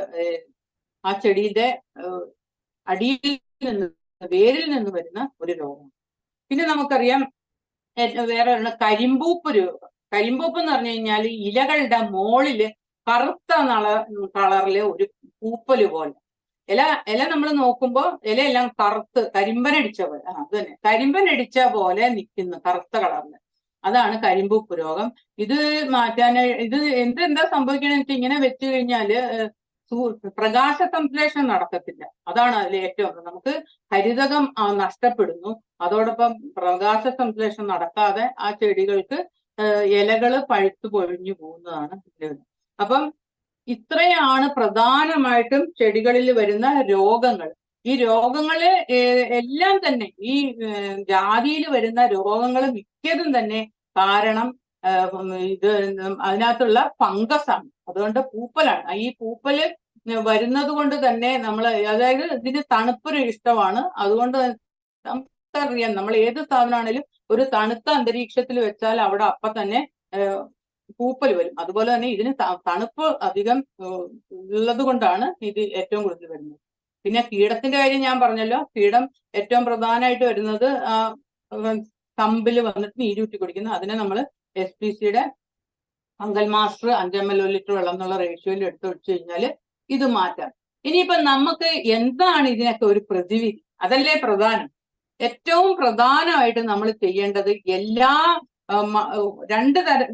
ആ ചെടിയുടെ അടിയിൽ നിന്ന് വേരിൽ നിന്ന് വരുന്ന ഒരു രോഗം. പിന്നെ നമുക്കറിയാം വേറെ ഒന്ന് കരിമ്പൂപ്പ് രോഗം. കരിമ്പൂപ്പ് എന്ന് പറഞ്ഞു കഴിഞ്ഞാൽ ഇലകളുടെ മോളില് കറുത്ത കളറിലെ ഒരു പൂപ്പല് പോലെ ഇല നമ്മൾ നോക്കുമ്പോ ഇലയെല്ലാം കറുത്ത് കരിമ്പനടിച്ച പോലെ, അത് തന്നെ കരിമ്പനടിച്ച പോലെ നിൽക്കുന്നു കറുത്ത കളറില്. അതാണ് കരിമ്പൂപ്പ് രോഗം. ഇത് മാറ്റാനായി എന്താ സംഭവിക്കണമെന്ന് വെച്ചാൽ ഇങ്ങനെ വെച്ച് കഴിഞ്ഞാല് പ്രകാശ സംശ്ലേഷണം നടക്കത്തില്ല. അതാണ് അതിൽ ഏറ്റവും നമുക്ക് ഹരിതകം നഷ്ടപ്പെടുന്നു. അതോടൊപ്പം പ്രകാശ സംശ്ലേഷണം നടക്കാതെ ആ ചെടികൾക്ക് ഇലകള് പഴുത്തു പൊഴിഞ്ഞു പോകുന്നതാണ് ഇതിൽ. അപ്പം ഇത്രയാണ് പ്രധാനമായിട്ടും ചെടികളിൽ വരുന്ന രോഗങ്ങൾ. ഈ രോഗങ്ങള് എല്ലാം തന്നെ ഈ ജാതിയിൽ വരുന്ന രോഗങ്ങൾ മിക്കതും തന്നെ കാരണം ഇത് അതിനകത്തുള്ള ഫംഗസ് ആണ്. അതുകൊണ്ട് പൂപ്പലാണ്. ഈ പൂപ്പല് വരുന്നത് കൊണ്ട് തന്നെ നമ്മൾ, അതായത് ഇതിന് തണുപ്പൊരു ഇഷ്ടമാണ്. അതുകൊണ്ട് നമുക്കറിയാം, നമ്മൾ ഏത് സാധനമാണെങ്കിലും ഒരു തണുത്ത അന്തരീക്ഷത്തിൽ വെച്ചാൽ അവിടെ അപ്പം തന്നെ പൂപ്പൽ വരും. അതുപോലെ തന്നെ ഇതിന് തണുപ്പ് അധികം ഉള്ളത് കൊണ്ടാണ് ഇത് ഏറ്റവും കൂടുതൽ വരുന്നത്. പിന്നെ കീടത്തിന്റെ കാര്യം ഞാൻ പറഞ്ഞല്ലോ. കീടം ഏറ്റവും പ്രധാനമായിട്ട് വരുന്നത് കമ്പില് വന്നിട്ട് നീരൂറ്റി കുടിക്കുന്നു. അതിനെ നമ്മൾ SPCയുടെ ഫംഗൽ മാസ്റ്റർ 5 ml 1 ലിറ്റർ വെള്ളം എന്നുള്ള റേഷ്യോയിൽ എടുത്തൊഴിച്ചു കഴിഞ്ഞാല് ഇത് മാറ്റാം. ഇനിയിപ്പോ നമുക്ക് എന്താണ് ഇതിനൊക്കെ ഒരു പ്രതിവിധി? അതല്ലേ പ്രധാനം. ഏറ്റവും പ്രധാനമായിട്ട് നമ്മൾ ചെയ്യേണ്ടത്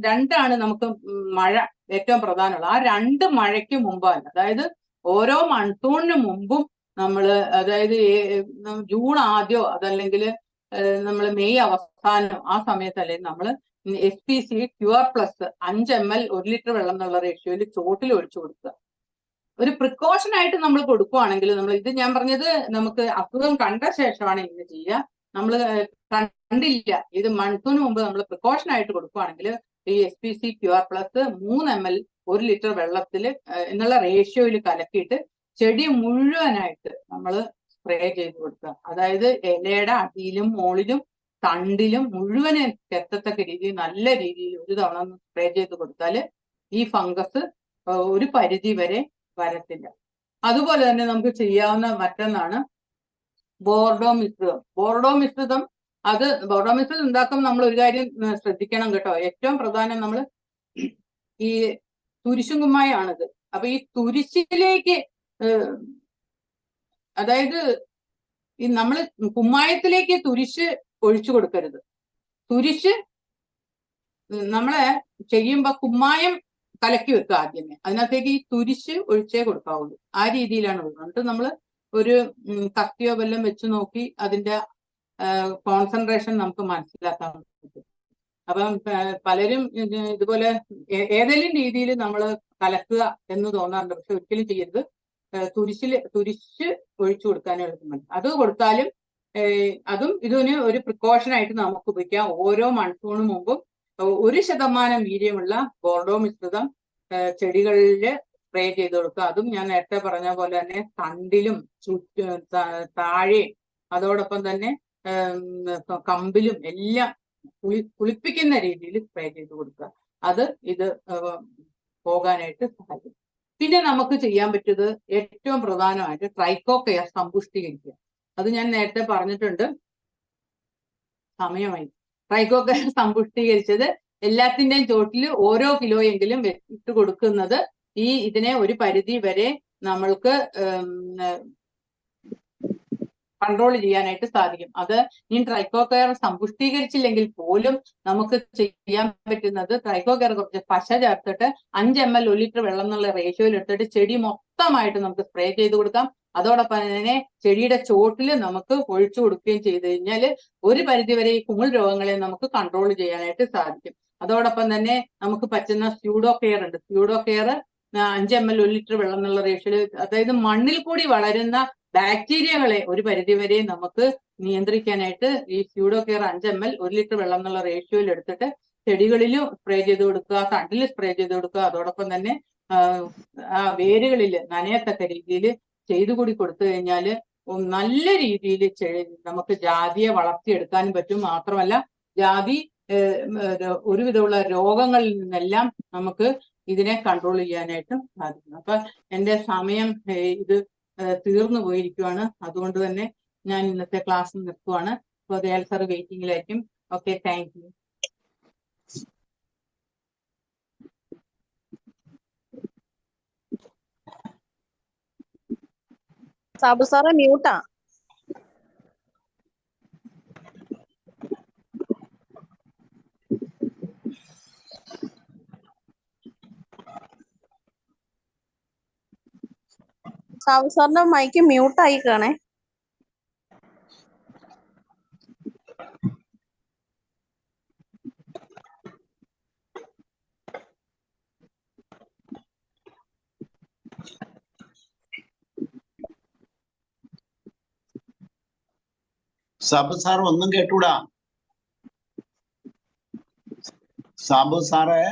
രണ്ടാണ് നമുക്ക് മഴ ഏറ്റവും പ്രധാനമുള്ള. ആ 2 മഴയ്ക്ക് മുമ്പാണ്, അതായത് ഓരോ മൺസൂണിന് മുമ്പും നമ്മൾ, അതായത് ജൂൺ ആദ്യമോ അതല്ലെങ്കിൽ നമ്മൾ മെയ് അവസാനമോ ആ സമയത്തല്ലേ നമ്മൾ SPC Cure Plus 5 ml 1 litre വെള്ളം എന്നുള്ള റേഷ്യോയിൽ ചോട്ടിൽ ഒഴിച്ചു കൊടുക്കുക. ഒരു പ്രിക്കോഷൻ ആയിട്ട് നമ്മൾ കൊടുക്കുവാണെങ്കിൽ, നമ്മൾ ഇത് ഞാൻ പറഞ്ഞത് നമുക്ക് അസുഖം കണ്ട ശേഷമാണ് ഇങ്ങനെ ചെയ്യുക. നമ്മൾ കണ്ടില്ല, ഇത് മൺസൂണിന് മുമ്പ് നമ്മൾ പ്രിക്കോഷൻ ആയിട്ട് കൊടുക്കുവാണെങ്കിൽ ഈ SPC Cure Plus 3 ml 1 litre വെള്ളത്തിൽ എന്നുള്ള റേഷ്യോയിൽ കലക്കിയിട്ട് ചെടി മുഴുവനായിട്ട് നമ്മൾ സ്പ്രേ ചെയ്ത് കൊടുക്കുക. അതായത് ഇലയുടെ അടിയിലും മുകളിലും തണ്ടിലും മുഴുവനെ എത്തത്തക്ക രീതിയിൽ നല്ല രീതിയിൽ ഒരു തവണ സ്പ്രേ ചെയ്ത് കൊടുത്താൽ ഈ ഫംഗസ് ഒരു പരിധി വരെ വരത്തില്ല. അതുപോലെ തന്നെ നമുക്ക് ചെയ്യാവുന്ന മറ്റൊന്നാണ് ബോർഡോ മിശ്രിതം. ബോർഡോ മിശ്രിതം ഉണ്ടാക്കുമ്പോൾ നമ്മൾ ഒരു കാര്യം ശ്രദ്ധിക്കണം കേട്ടോ. ഏറ്റവും പ്രധാനം നമ്മൾ ഈ തുരിശും കുമ്മായാണിത്. അപ്പൊ ഈ തുരിശിലേക്ക്, അതായത് ഈ നമ്മൾ കുമ്മായത്തിലേക്ക് തുരിശ് ഒഴിച്ചു കൊടുക്കരുത്. തുരിശ് നമ്മളെ ചെയ്യുമ്പോ കുമ്മായം കലക്കി വെക്കുക ആദ്യമേ, അതിനകത്തേക്ക് ഈ തുരിശ് ഒഴിച്ചേ കൊടുക്കാവുള്ളൂ. ആ രീതിയിലാണ് കൊടുക്കുന്നത്. എന്നിട്ട് നമ്മൾ ഒരു കത്തിയോ വല്ലതും വെച്ച് നോക്കി അതിന്റെ കോൺസെൻട്രേഷൻ നമുക്ക് മനസ്സിലാക്കാൻ പറ്റും. അപ്പം പലരും ഇതുപോലെ ഏതെങ്കിലും രീതിയിൽ നമ്മൾ കലക്കുക എന്ന് തോന്നാറുണ്ട്. പക്ഷെ ഒരിക്കലും ചെയ്യരുത്. തുരിശ് ഒഴിച്ചു കൊടുക്കാനേ എളുപ്പമല്ല. അത് കൊടുത്താലും ഇതിന് ഒരു പ്രിക്കോഷനായിട്ട് നമുക്ക് ഉപയോഗിക്കാം. ഓരോ മൺസൂണിന് മുമ്പും 1% വീര്യമുള്ള ബോർഡോ മിശ്രിതം ചെടികളിൽ സ്പ്രേ ചെയ്ത് കൊടുക്കുക. അതും ഞാൻ നേരത്തെ പറഞ്ഞ പോലെ തന്നെ തണ്ടിലും താഴെയും അതോടൊപ്പം തന്നെ കമ്പിലും എല്ലാം കുളിപ്പിക്കുന്ന രീതിയിൽ സ്പ്രേ ചെയ്ത് കൊടുക്കുക. ഇത് പോകാനായിട്ട് സഹായിക്കും. പിന്നെ നമുക്ക് ചെയ്യാൻ പറ്റിയത് ഏറ്റവും പ്രധാനമായിട്ട് ട്രൈക്കോകെയർ സമ്പുഷ്ടീകരിക്കുക. അത് ഞാൻ നേരത്തെ പറഞ്ഞിട്ടുണ്ട്, സമയമായി. ട്രൈക്കോകെയർ സമ്പുഷ്ടീകരിച്ചത് എല്ലാത്തിന്റെയും ചോട്ടിൽ ഓരോ കിലോയെങ്കിലും ഇട്ട് കൊടുക്കുന്നത് ഇതിനെ ഒരു പരിധി വരെ നമ്മൾക്ക് കൺട്രോൾ ചെയ്യാനായിട്ട് സാധിക്കും. അത് ഈ ട്രൈക്കോകെയർ സമ്പുഷ്ടീകരിച്ചില്ലെങ്കിൽ പോലും നമുക്ക് ചെയ്യാൻ പറ്റുന്നത് ട്രൈക്കോകെയർ കുറച്ച് പശ ചേർത്തിട്ട് 5 ml 1 ലിറ്റർ വെള്ളം എന്നുള്ള റേഷ്യോയിൽ എടുത്തിട്ട് ചെടി മൊത്തമായിട്ട് നമുക്ക് സ്പ്രേ ചെയ്ത് കൊടുക്കാം. അതോടൊപ്പം തന്നെ ചെടിയുടെ ചോട്ടിൽ നമുക്ക് ഒഴിച്ചു കൊടുക്കുകയും ചെയ്തു കഴിഞ്ഞാൽ ഒരു പരിധിവരെ ഈ കുമിൾ രോഗങ്ങളെ നമുക്ക് കൺട്രോൾ ചെയ്യാനായിട്ട് സാധിക്കും. അതോടൊപ്പം തന്നെ നമുക്ക് പറ്റുന്ന സ്യൂഡോ കെയർ ഉണ്ട്. സ്യൂഡോ കെയർ 5 ml 1 ലിറ്റർ വെള്ളം എന്നുള്ള റേഷ്യോയിൽ, അതായത് മണ്ണിൽ കൂടി വളരുന്ന ബാക്ടീരിയകളെ ഒരു പരിധിവരെ നമുക്ക് നിയന്ത്രിക്കാനായിട്ട് ഈ സ്യൂഡോ കെയർ 5 ml 1 ലിറ്റർ വെള്ളം എന്നുള്ള റേഷ്യോയിൽ എടുത്തിട്ട് ചെടികളിലും സ്പ്രേ ചെയ്ത് കൊടുക്കുക, തണ്ടിൽ സ്പ്രേ ചെയ്ത് കൊടുക്കുക. അതോടൊപ്പം തന്നെ ആ വേരുകളിൽ നനയത്തക്ക രീതിയിൽ ചെയ്തു കൂടി കൊടുത്തു കഴിഞ്ഞാൽ നല്ല രീതിയിൽ നമുക്ക് ജാതിയെ വളർത്തിയെടുക്കാനും പറ്റും. മാത്രമല്ല ജാതി ഒരുവിധമുള്ള രോഗങ്ങളിൽ നിന്നെല്ലാം നമുക്ക് ഇതിനെ കൺട്രോൾ ചെയ്യാനായിട്ടും സാധിക്കും. അപ്പൊ എന്റെ സമയം ഇത് തീർന്നു പോയിരിക്കുവാണ്. അതുകൊണ്ട് തന്നെ ഞാൻ ഇന്നത്തെ ക്ലാസ് നിർത്തുവാണ്. അപ്പോൾ ദയാൽ സാർ വെയിറ്റിംഗിലായിരിക്കും. Okay, thank you. സാബു സാറെ മ്യൂട്ടാ. സാബു സാറിന്റെ മൈക്ക് മ്യൂട്ടായി കാണേ. സാബു സാർ ഒന്നും കേട്ടൂടാ. സാബു സാറേ